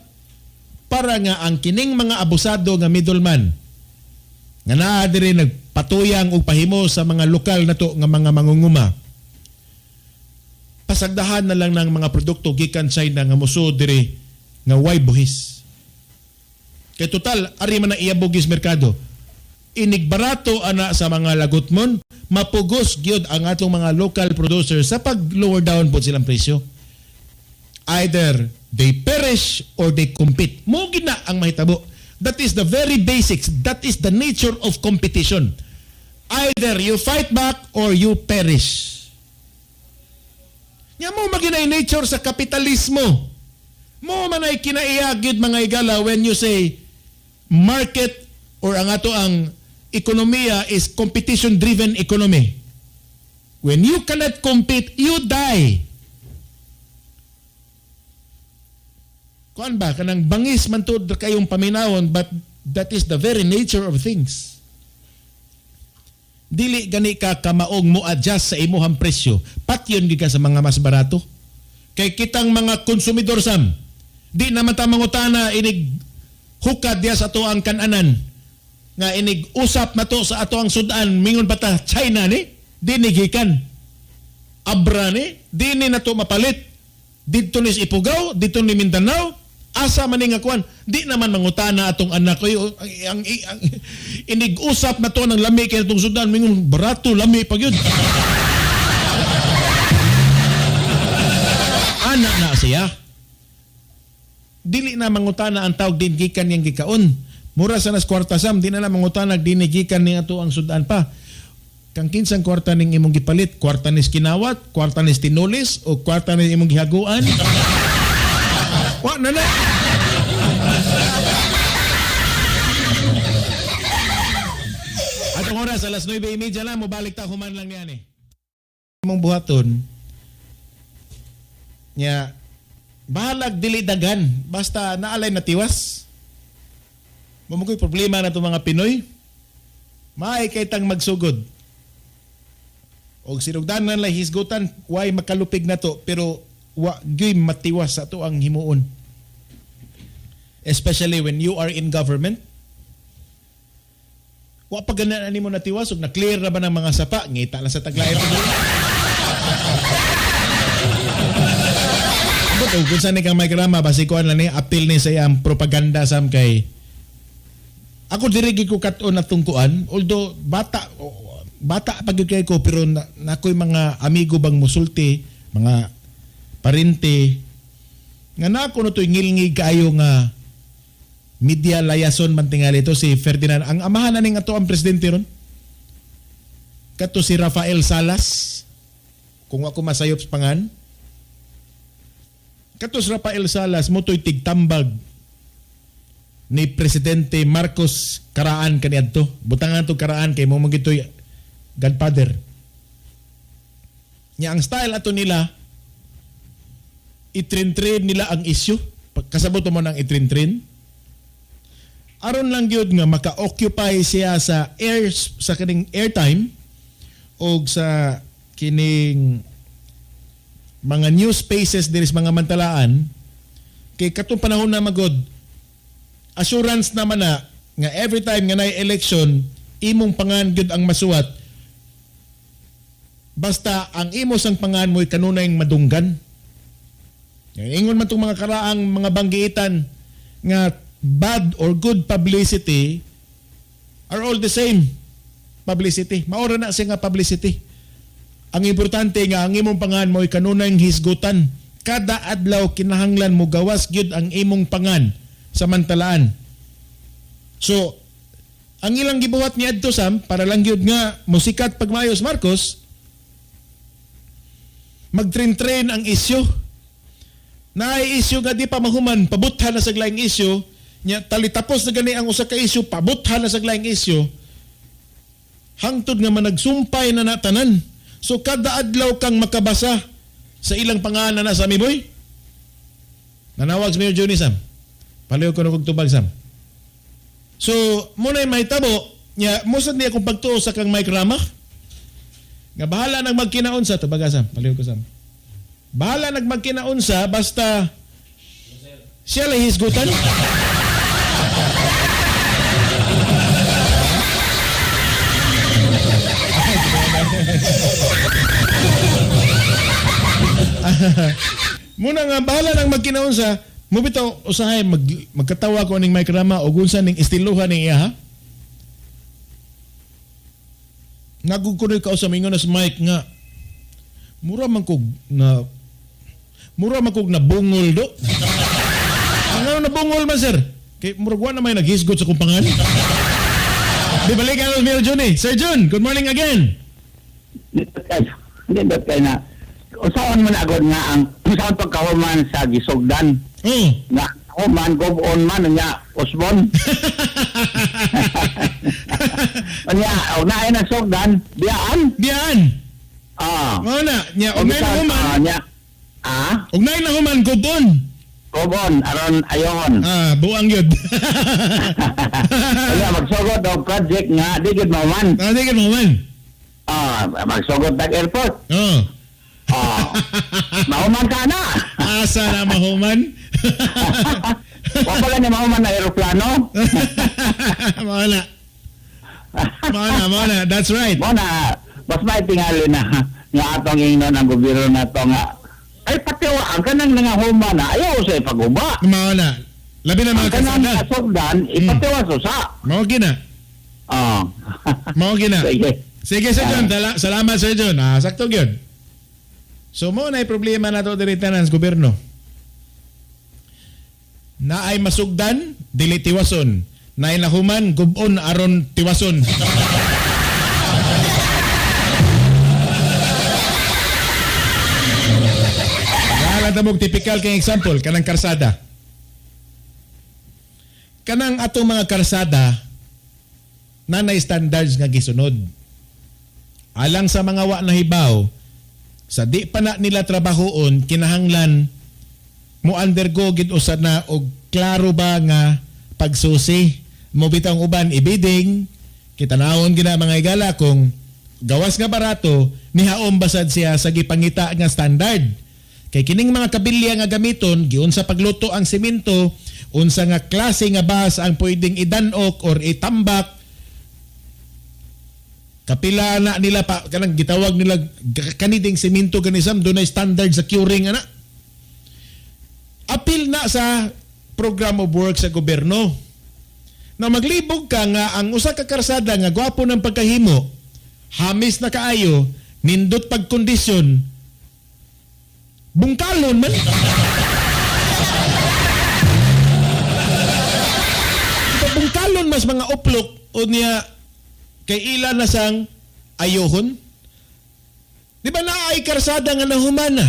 para nga ang kining mga abusado nga middleman nga naa diri nagpatuyang og pahimo sa mga lokal nato nga mga mangunguma pasagdahan na lang ng mga produkto gikan China nga moso diri nga way buhis kay total ari man na iabugis merkado inigbarato ana sa mga lagutmon mapugos gyud ang atong mga local producers sa pag lower down po silang presyo either they perish or they compete. Mo gina ang mahitabo. That is the very basics. That is the nature of competition. Either you fight back or you perish. Nya mo maginay nature sa kapitalismo. Mo man ay kinaiagid mga igala when you say market or ang ato ang ekonomiya is competition-driven economy. When you cannot compete, you die. Kuan ba kanang bangis man tud kayong paminawon but that is the very nature of things. Dili gani ka kamaog mo adjust sa imuhang presyo. Patyon gid ka sa mga mas barato. Kay kitang mga konsumidor Sam, di naman ta mangutana inig hukad diya sa ato ang kananan nga inig usap na to sa ato ang sudan mingon pa ta China ni dinigikan abra ni dini na to mapalit dito ni Ipugaw dito ni Mindanao asa man nga kuan di naman mangutana atong anak ko ang inig-usap na to ng lami kay itong sudan mingon barato lami pag yun anak na siya dili na mangutana ang tawag din gikan yang gikaon mura sa nas kwarta Sam di na mangutana dini gikan ni ato ang sudan pa kang kinsang kwarta ning imong gipalit kwarta ni kinawat kwarta ni tinulis o kwarta ni imong gihaguan wa na na atong oras alas 9:30 na mo balik ta human lang niyan imong buhaton nya bahalag dili dagan basta naalay na tiwas mamukoy problema na itong mga Pinoy maay kay tang magsugod og sinugdanan lang hisgutan way makalupig na to pero wa gyud matiwas sa to ang himuon especially when you are in government wa pa ganan nimo natiwas ug na clear na ba ng mga sapa ngita lang sa taglayan but o kung saan ni kang may karama basi ko na ni appeal ni sa iyang propaganda sam kay ako diri gyud ko kat-on atong kuan although bata pag kay ko pero nakoy mga amigo bang musulti mga parente nga nako no toy ngilngig kaayo nga media layason man tingali ito si Ferdinand ang amahan na ning ato ang presidente ron kato si Rafael Salas kung ako masayop sa pangan kato si Rafael Salas mo to'y tigtambag ni Presidente Marcos karaan kaniadto butangan to karaan kay mo magitoy godfather nya ang style ato nila itrin-trin nila ang issue kasabot mo nang itrin-trin aron lang gyud nga maka-occupy siya sa kaning airtime o sa kining mga news spaces diri sa mga mantalaan kay katong panahon na magod assurance naman na nga every time nga nay election imong pangan gyud ang masuwat basta ang imo sang pangan mo'y kanunay madunggan. Ingon man tong mga karaang mga banggiitan nga bad or good publicity are all the same publicity. Maura na siya nga publicity. Ang importante nga ang imong pangan mo'y kanunay hisgutan. Kada adlaw kinahanglan mo gawas gyud ang imong pangan sa mantalaan. So, ang ilang gibuhat ni adto Sam para lang gyud nga musikat pagmayos Marcos magtrain-train ang issue. Naay issue nga di pa mahuman pabuthan na sa laing issue nya talitapos na gani ang usa ka issue pabuthan na sa laing issue hangtod nga managsumpay na natanan. So kada adlaw kang makabasa sa ilang pangalan na sa Miboy. Nanawag si Mayor Johnny Sam. Paliw ko na kong tubag Sam. So, muna yung may tabo, niya, musad niya kung pagtuo sa kang Mike Rama. Nga bahala nang magkinaunsa, tubaga Sam, paliw ko Sam. Bahala nang magkinaunsa, basta siya lang hisgutan. Muna nga, bahala nang magkinaunsa, mo bitaw usahay magkatawa ko ning Mike Rama o gunsa ning estiluhan ning iya ha. Nagugkunoy ka sa mingon sa Mike nga mura man kog na bungol do. Ang na bungol man sir. Kay murag wa na may naghisgot sa kumpangan. Di balik ang Mayor Johnny. Sir Jun, good morning again. Hindi kay na usahan man agad nga ang usahan pagkahuman sa gisugdan. Nga human gobon man nga usbon. Nya unaay na sugdan biyaan. Mao na nya ugnay na human. Ugnay na human gobon aron ayon. Buang yun. Kaya magsugod og project nga di gid mahuman. Di gid mahuman. Magsugod tag airport. Mahuman ka na. Asa na mahuman? Wala ni mahuman na aeroplano. Mawala. That's right. Muna, mas may tingali na nga atong ingnon ang gobyerno na to nga ay patiwaan ka nang nangahuman na ayaw sa ipaguba. Mawala. Labi na mga kasada. Ang kanang kasugdan, ipatiwa susa. Mawag na. Mawag na. Sige Sir John. Salamat Sir John. Sakto yun. So mo na problema na to diri tanan sa gobyerno. Na ay masugdan, dili tiwason. Na ay nahuman, gubon aron tiwason. Wala tamog typical kay example kanang karsada. Kanang atong mga karsada nanay standards nga gisunod. Alang sa mga wa na hibaw, sa di pa na nila trabahoon, kinahanglan mo undergo gid usad na og klaro ba nga pagsusi. Mo bitang uban ibiding, kitanawon gina mga igala kung gawas nga barato, nihaom basad siya sa gipangita nga standard. Kay kining mga kabilya nga gamiton, giunsa pagluto ang semento, unsa nga klase nga bas ang pwedeng idanok or itambak, kapila na nila pa kanang gitawag nila kaniding sementoganisam dunay standard sa curing ana. apil na sa program of work sa gobyerno. Na maglibog ka nga ang usa ka karsada nga gwapo ng pagkahimo, hamis na kaayo, nindot pagkondisyon, bungkalon man. Bungkalon mas mga uplok o niya kay ila na sang ayohon. Di ba na ay karsada nga nahumana?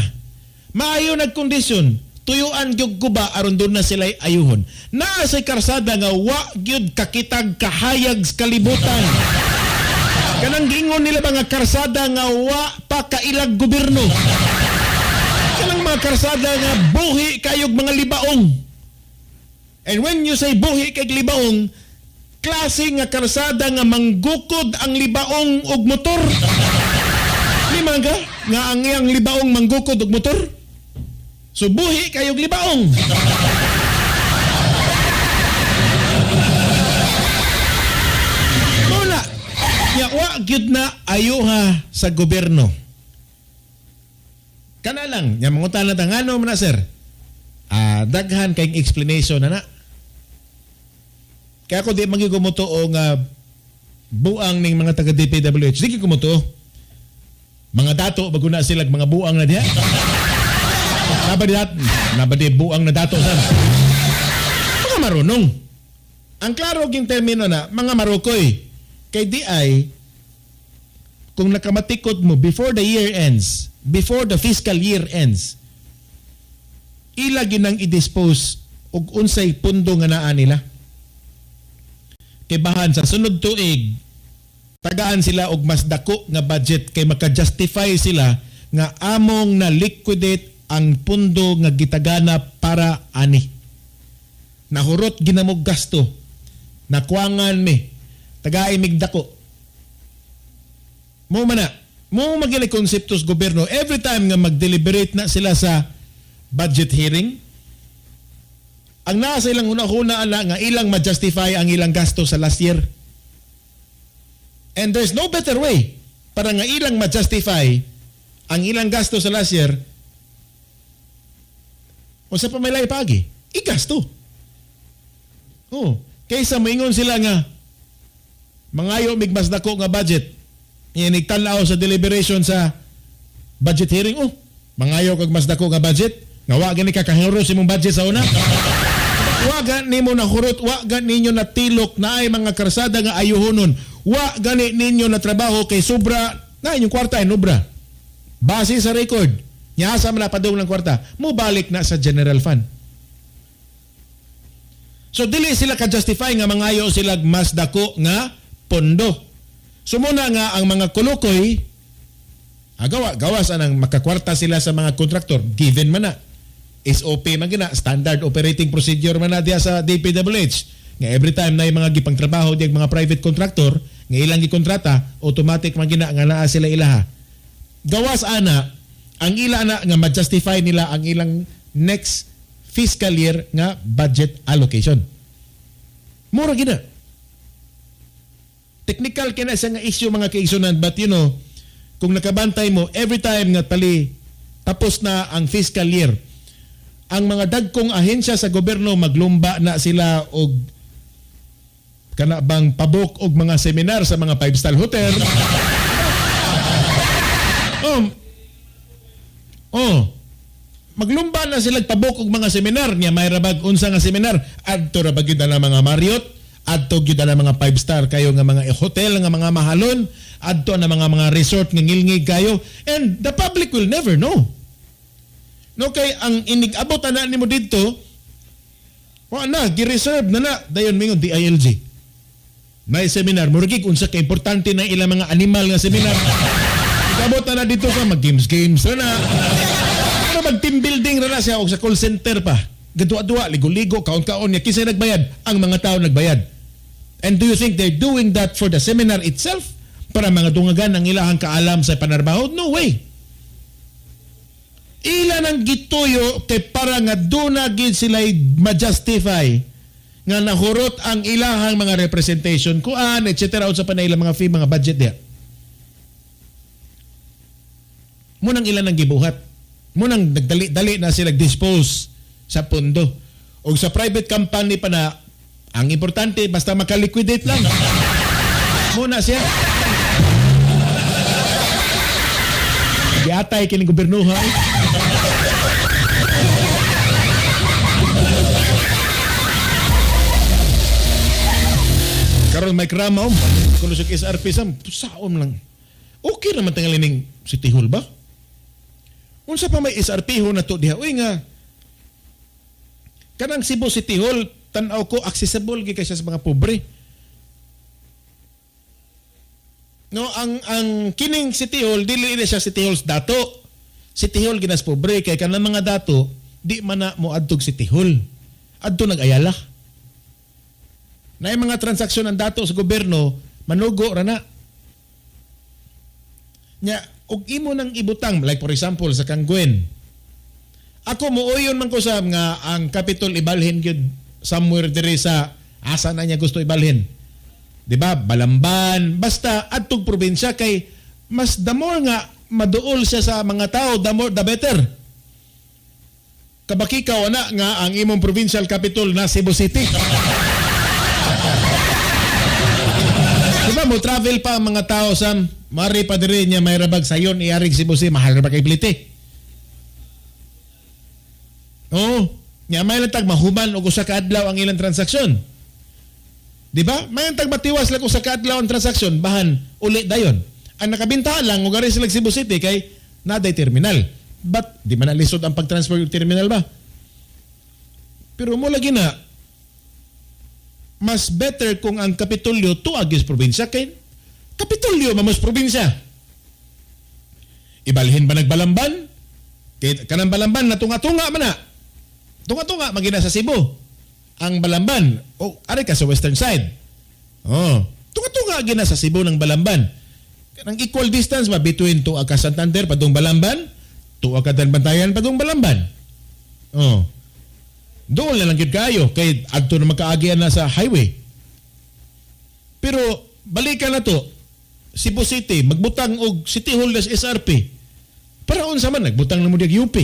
Maayo nagkondisyon, tuyuan gyud guba aron doon na sila ayuhon. Naa say karsada nga wa gyud kakitag kahayag sa kalibutan. Kanang gingon nila mga karsada nga wa pa kailag gobyerno. Kanang mga karsada nga buhi kayog mga libaong. And when you say buhi kay libaong, klase nga karsada nga manggukod ang libaong og motor. Lima nga ang iyang libaong manggukod og motor. So buhi kayog libaong. Muna, ya wa gyud na ayuha sa gobyerno. Kana lang, nya mangutan na tangano man na sir. Daghan kayong explanation na. Kaya ako di magigumuto o nga buang ning mga taga DPWH. Di kumuto. Mga dato bago na sila mga buang na diha. Nabadi buang na dato sa. Mga marunong. Ang klaro ging termino na mga marukoy. Kay di ay kung nakamatikot mo before the year ends, before the fiscal year ends, ila ginang i-dispose og unsay pundo nga naa nila. Kay bahan sa sunod tuig, tagaan sila og mas dako nga budget kay maka-justify sila nga among na liquidate ang pundo nga gitagana para ani. Nahurot ginamog gasto. Nakuangan mi. Tagaay mig dako. Mo man na. Mo magili konseptos gobyerno every time nga mag-deliberate na sila sa budget hearing. Ang nasa ilang una-una nga ilang ma-justify ang ilang gasto sa last year. And there's no better way para nga ilang ma-justify ang ilang gasto sa last year o sa pamilay pagi. Igasto. Kaysa maingon sila nga mangayo mig mas dako nga budget. Inigtanaw sa deliberation sa budget hearing. Mangayo kag mas dako nga budget. Nga wa gani ka kahuro sa imong budget sa una. Wa gani mo na hurot, wa gani ninyo na tilok na ay mga karsada nga ayuhonon. Wa gani ninyo na trabaho kay sobra na inyong kwarta ay nubra. Base sa record, nyasa man na padung ng kwarta, mo balik na sa general fund. So dili sila ka-justify nga mangayo sila mas dako nga pondo. So muna nga ang mga kulukoy, gawas anang makakwarta sila sa mga kontraktor, given man na. SOP man gina, standard operating procedure man na diya sa DPWH. Nga every time na yung mga gipang trabaho diya mga private contractor, nga ilang gikontrata, automatic man gina nga naa sila ilaha. Gawas ana, ang ila na nga ma-justify nila ang ilang next fiscal year nga budget allocation. Mura gina. Technical kina sa nga issue mga kaigsunan, but you know, kung nakabantay mo, every time nga tapos na ang fiscal year, ang mga dagkong ahensya sa gobyerno maglumba na sila og kana bang pabok og mga seminar sa mga 5-star hotel. Maglumba na sila pabok og mga seminar niya may rabag unsa nga seminar adto ra bagid na mga Marriott, adto gyud na mga 5-star kayo nga mga hotel nga mga mahalon, adto na mga resort nga ngilngig kayo, and the public will never know. No kay ang inig-abot na nimo didto, wa na gi-reserve na dayon mingon DILG. May seminar murag unsa ka importante na ilang mga animal nga seminar. Igabot na dito sa mag-games na. Pero mag-team building na siya og sa call center pa. Gadua-dua, ligo-ligo, kaon-kaon niya kisay nagbayad, ang mga tao nagbayad. And do you think they're doing that for the seminar itself? Para mga dungagan ang ilahang kaalam sa panarbaho? No way. Ila nang gituyo kay para nga duna gid sila ma-justify nga nahurot ang ilahang mga representation kuan etc. sa panay ilang mga fee mga budget diha. Munang ilan ang gibuhat. Munang nagdali-dali na sila dispose sa pondo. O sa private company pa na, ang importante, basta makaliquidate lang. Muna siya. Giatay kining gobernuha. Karon may krama kuno sa SRP sam saom lang. Okay naman tingali ning City Hall ba? Unsa pa may SRP ho na to diha? Uy nga. Kanang Cebu City Hall tan-aw ko accessible gyud kay sa mga pobre. No, ang kining City Hall dili siya City Halls dato. City Hall ginas pobre kay kanang mga dato di man na mo adtog City Hall. Adto nag-ayala. Na yung mga transaksyon ng dato sa gobyerno manugo ra na. Nya og imo nang ibutang like for example sa Kangguen. Ako muuyon man ko sa nga ang Capitol ibalhin gyud somewhere dire sa asa na niya gusto ibalhin. 'Di ba? Balamban, basta adtong probinsya kay mas the more nga maduol siya sa mga tao, the more the better. Kabakikaw na nga ang imong provincial capital na Cebu City. Diba mo travel pa ang mga tao sa mari pa dire niya may rabag sayon iarig Cebu City mahal ra ba kay Blite. Oh, nya may lang mahuman og usa ka adlaw ang ilang transaksyon. Di ba? May tag matiwas lang usa ka adlaw ang transaksyon bahan uli dayon. Ang nakabinta lang og ari sila Cebu City kay naday terminal. But di man nalisod ang pagtransfer yung terminal ba? Pero mo lagi na mas better kung ang Kapitolyo tuag is probinsya kay Kapitolyo mamos probinsya. Ibalhin ba nagbalamban? Kay kanang balamban na tunga-tunga man na. Tunga-tunga magina sa Cebu. Ang Balamban o ari ka sa western side. Oh, tunga-tunga gina sa Cebu ng Balamban. Kanang equal distance ba between tuwa ka Santander padung Balamban, tuwa ka Bantayan padung Balamban. Oh. Doon na lang gyud kayo kay adto na magkaagian na sa highway. Pero balikan na to. Cebu City magbutang og City Hall des SRP. Para unsa man nagbutang na mo diag UP,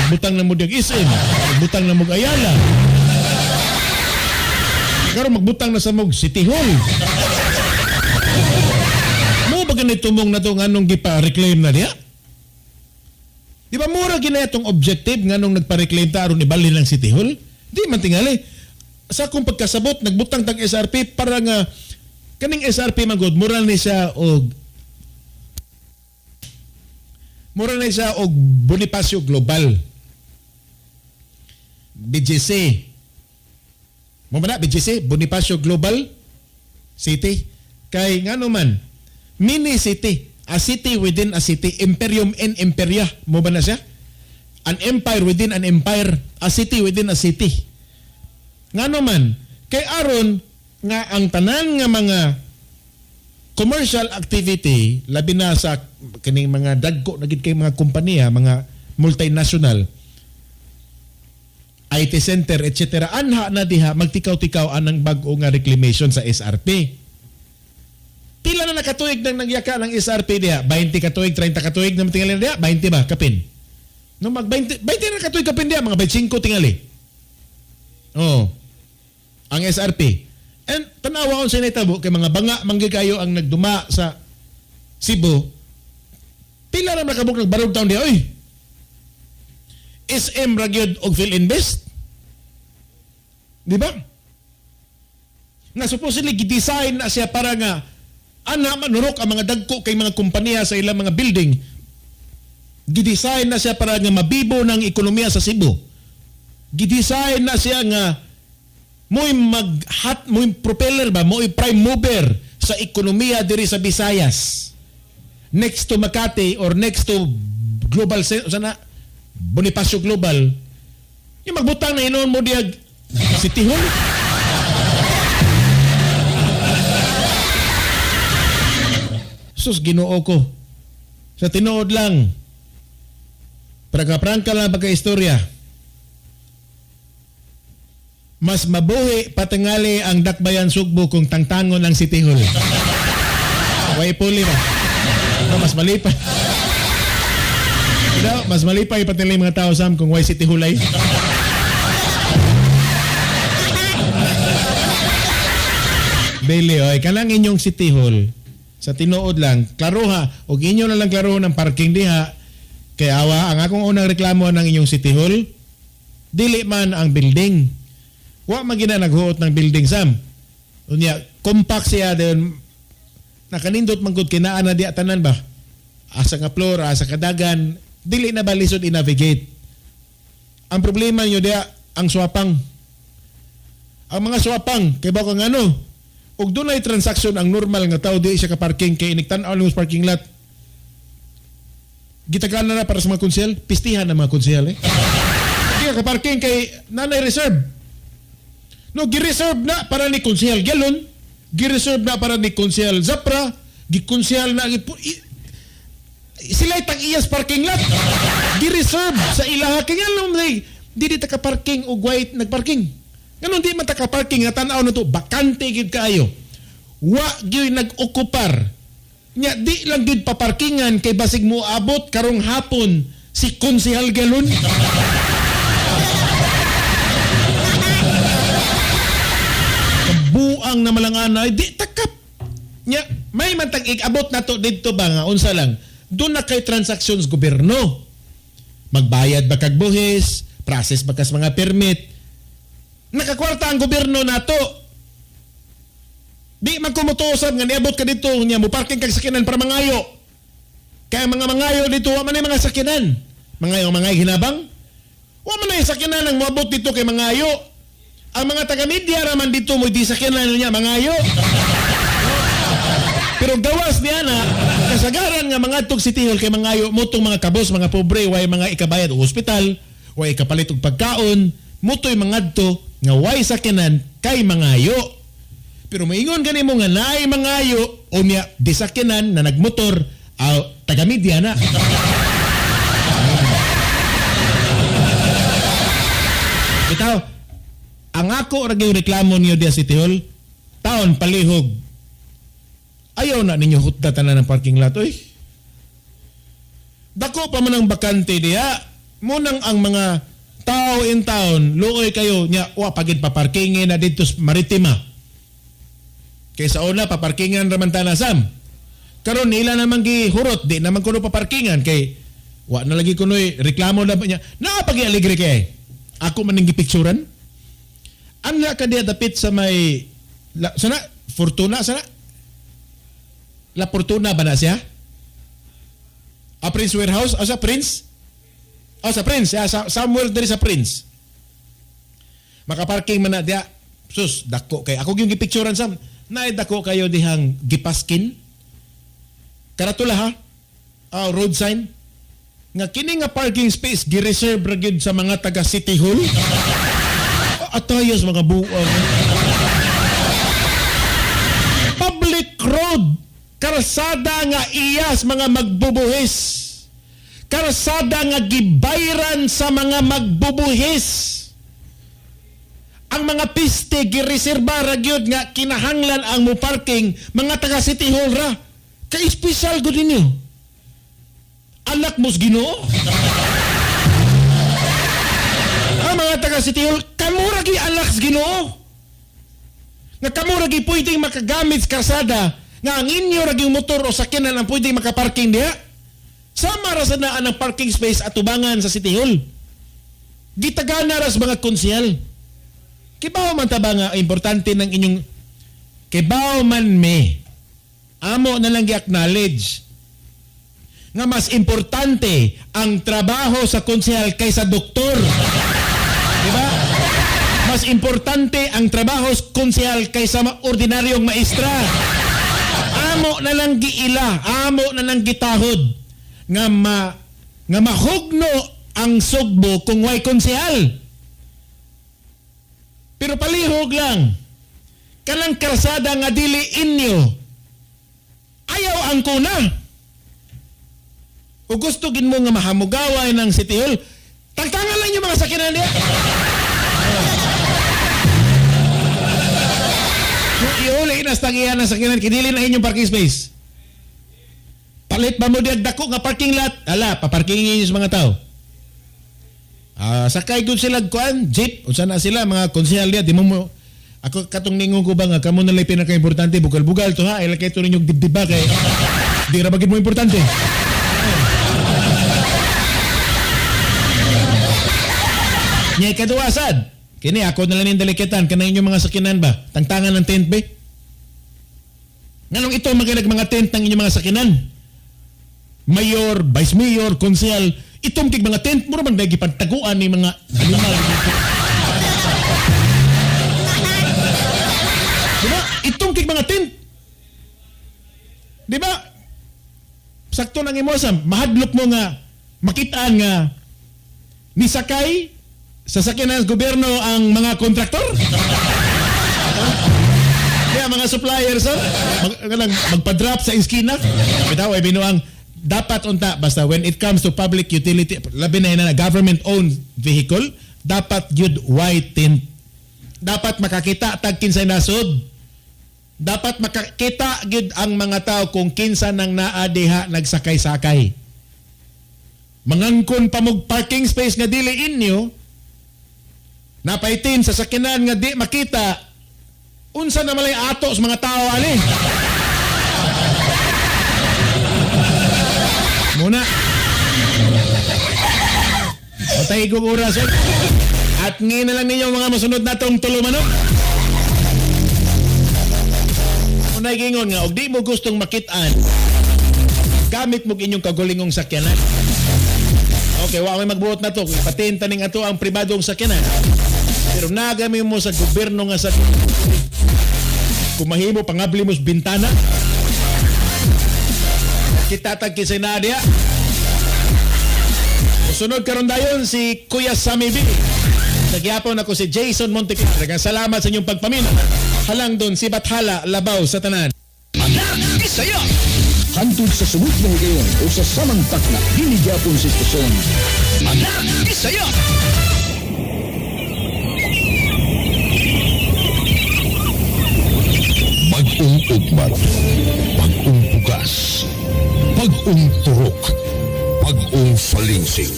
nagbutang na mo diag SM, nagbutang na mo Ayala. Karon magbutang na sa mog City Hall. Mo ba ganito mong na to nganong gipa-reclaim na niya? Di ba mura ginayatong objective nganong nagpa-reclaim ta aron ibalhin ng City Hall? Di man tingali. Sa akong pagkasabot nagbutang tag SRP para nga kaning SRP man gud mura ni siya og Bonifacio Global. BGC. Mo man na BGC, Bonifacio Global City. Kay ngano man, mini city. A city within a city. Imperium in imperia. Mo ba na siya? An empire within an empire. A city within a city. Ngano man, kay aron nga ang tanan nga mga commercial activity labi na sa kining mga dagko na gid kay mga kompanya, mga multinational IT center etc. anha na diha magtikaw-tikaw anang bag-o nga reclamation sa SRP. Pila na nakatuig nang nagyaka ng SRP diha? 20 katuig, 30 katuig na tingali diha? 20 ba kapin? No mag 20 na katuig kapin diha, mga 25 tingali. Oh. Ang SRP. And tanawa ko sa initabo kay mga banga manggigayo ang nagduma sa Cebu. Pila na nakabuk nagbarog taon diha, oy. SM ragyod og PhilInvest. Di ba? Na supposedly gidesign na siya para nga ana manurok ang mga dagko kay mga kompanya sa ilang mga building. Gidesign na siya para nga mabibo ng ekonomiya sa Cebu. Gidesign na siya nga mo'y propeller ba, mo'y prime mover sa ekonomiya diri sa Visayas. Next to Makati or next to Global sana Bonifacio Global. Yung magbutang na inon mo diag City Hall. Sus Ginoo ko. Sa tinuod lang. Prangka lang pagka-istorya. Mas mabuhi patingali ang Dakbayan Sugbo kung tangtangon ang City Hall. Way puli ba? Mas malipay. Mas malipay patingali mga tao sam kung way City Hall ay. Dili, oy, kanang inyong City Hall sa tinuod lang, klaro ha, og inyo na lang klaro ng parking diha. Kay awa, ang akong unang reklamo ng inyong City Hall, dili man ang building. Wa magina naghuot ng building Sam. Unya, compact siya din, nakanindot man gud kinaan na diya tanan ba? Asa nga floor, asa kadagan, dili na ba lisod i-navigate. Ang problema nyo diya, ang swapang. Ang mga swapang, kay ba kang ano, ug dunay transaction ang normal nga tao di siya ka parking kay iniktan-aw ng parking lot. Gitagan na para sa mga konsehal, pistihan ng mga konsehal eh. Di ka parking kay nanay reserve. No, gi-reserve na para ni konsehal Galon, gi-reserve na para ni konsehal Zapra, gi-konsehal na sila itang iyas parking lot. Gi-reserve sa ilaha kay ngalom di ta ka parking og white nagparking. Ganun di man taka-parking nga tan-aw na to, bakante gid kaayo. Wa gyud nag-okupar. Nya di lang gid paparkingan kay basig mo abot karong hapon si Konsehal Galon. Buang na malanganay, di takap. Nya may man tag-abot na to didto ba nga unsa lang. Doon na kay transactions gobyerno. Magbayad ba kag buhis, process ba kas mga permit. Nakakwarta ang gobyerno nato. Di man kumutusab nga niabot ka dito nya mo parking kag sakyanan para mangayo. Kaya mga mangayo dito wa man ay mga sakyanan. Mangayo hinabang. Wa man ay sakyanan ang moabot dito kay mangayo. Ang mga taga-media raman dito mo di sakyanan niya mangayo. Pero gawas niya na kasagaran nga mga tug City Hall kay mangayo motong mga kabos, mga pobre, way mga ikabayad og ospital, way ikapalit og pagkaon, motoy mga adto nga way sakyanan kay mangayo. Pero maingon gani mo nga naay mangayo o niya disakyanan na nagmotor taga-media na. Bitaw, ang ako ra gyud reklamo niyo diya City Hall, taon palihog. Ayaw na ninyo hutdatan na ng parking lot, oy. Dako pa man ang bakante diya. Munang ang mga tao in town, luoy kayo nya wa pagid paparkingin na dito sa Maritima. Kaysa una paparkingan raman tana Sam. Karon nila naman gihurot di naman kuno paparkingan kay wa na lagi kunoy reklamo na ba niya. Napagi aligre kay. Ako man ning gipicturan. Anla ka diya dapit sa may sana Fortuna sana. La Fortuna ba na siya? A Prince Warehouse? O sa Prince? O sa Prince. Somewhere there sa Prince. Makaparking man na diya. Sus, dako kay. Ako yung gipicturan Sam. Naay dako kayo dihang gipaskin. Karatula ha? Road sign. Nga kini nga parking space gi-reserve ra gyud sa mga taga City Hall. Atayos mga buang. Public road. Karsada nga iyas mga magbubuhis. Karsada nga gibayran sa mga magbubuhis. Ang mga piste gireserba ra gyud nga kinahanglan ang mo parking mga taga City Hall ra. Kay special gud ninyo. Anak mos Ginoo. Ang mga taga City Hall kamura gi anak sa Ginoo. Nga kamura gi pwedeng makagamit sa karsada nga ang inyo raging motor o sakyanan ang pwedeng makaparking diha. Sama ra sa naan ang parking space at tubangan sa City Hall. Gitagana ra sa mga konsehal. Kibaw man taba nga importante ng inyong kibaw man me. Amo na lang gi-acknowledge nga mas importante ang trabaho sa konsehal kaysa doktor. Diba? Mas importante ang trabaho sa konsehal kaysa ordinaryong maestra. Amo na lang giila, amo na lang gitahod nga mahugno ang sugbo kung way konsehal. Pero palihog lang. Kanang karsada nga dili inyo. Ayaw ang kuna. O gusto gin mo nga mahamugaway ng City Hall, tagtangan lang yung mga sakyanan niya. Iuli na tagihan ng sakyanan, kinili na inyong parking space. Palit ba mo dako nga parking lot? Ala, paparkingin niyo sa mga tao. Sakay gud sila kuan, jeep, unsa na sila mga konsehal diya, di mo Ako katong ningon ko ba nga kamo na lay pinaka-importante bugal-bugal to ha ilakay to ninyong dibdiba kay di ra bagid mo importante. Nya kaduwasad. Kini ako na lang ning dalikitan kanay inyong mga sakinan ba? Tangtangan ng tent be. Nganong ito magilag mga tent ng inyong mga sakinan? Mayor, vice mayor, konsehal, itong tig mga tent mo naman dahil ipagtaguan ni mga animal. Diba? Itong tig mga tent. Diba? Sakto nang imosam, mahadlok mo nga, makitaan nga, nisakay sa sakyanan ng gobyerno ang mga kontraktor. Kaya mga suppliers, magpa-drop sa iskina. Bitaw ay binuang, dapat unta, basta when it comes to public utility, labi na government-owned vehicle, dapat yun white tint. Dapat makakita tag kinsay nasod. Dapat makakita gid ang mga tao kung kinsa nang naa diha nagsakay-sakay. Mangangkon pa mog parking space nga dili inyo, napaitin sa sakinan nga di makita, unsa na malay ato sa mga tao ali. Muna. Matay kong oras. At ngayon na lang ninyo mga masunod na itong tulumanok. Unay gingon nga, og di mo gustong makitaan, gamit mo inyong kagulingong sakyanan. Okay, wa may magbuot na to. Patenta ning ato ang pribadong sakyanan. Pero nagami mo sa gobyerno nga sakyanan. Kung mahimo, pangabli mo sa bintana. Kita tag kisay na diya. Sunod karon dayon si Kuya Sammy B. Nagyapon ako si Jason Monteclar. Salamat sa inyong pagpamina. Halang doon si Bathala Labaw sa tanan. Anak Bisaya! Hantod sa sunod na higayon o sa samang takna, hinigyapon sa istasyon. Anak Bisaya! Pag-ung ugmat, pag-ung pugas, pag-ung turok, pag-ung salingsing,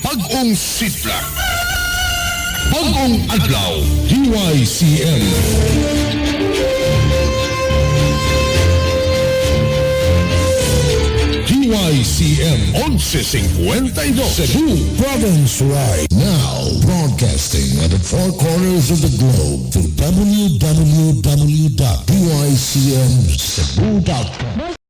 pag-ung sitla, pag-ung adlaw, DYCM. DYCM 1152 Cebu Province right now, broadcasting at the four corners of the globe to www.dycmcebu.com.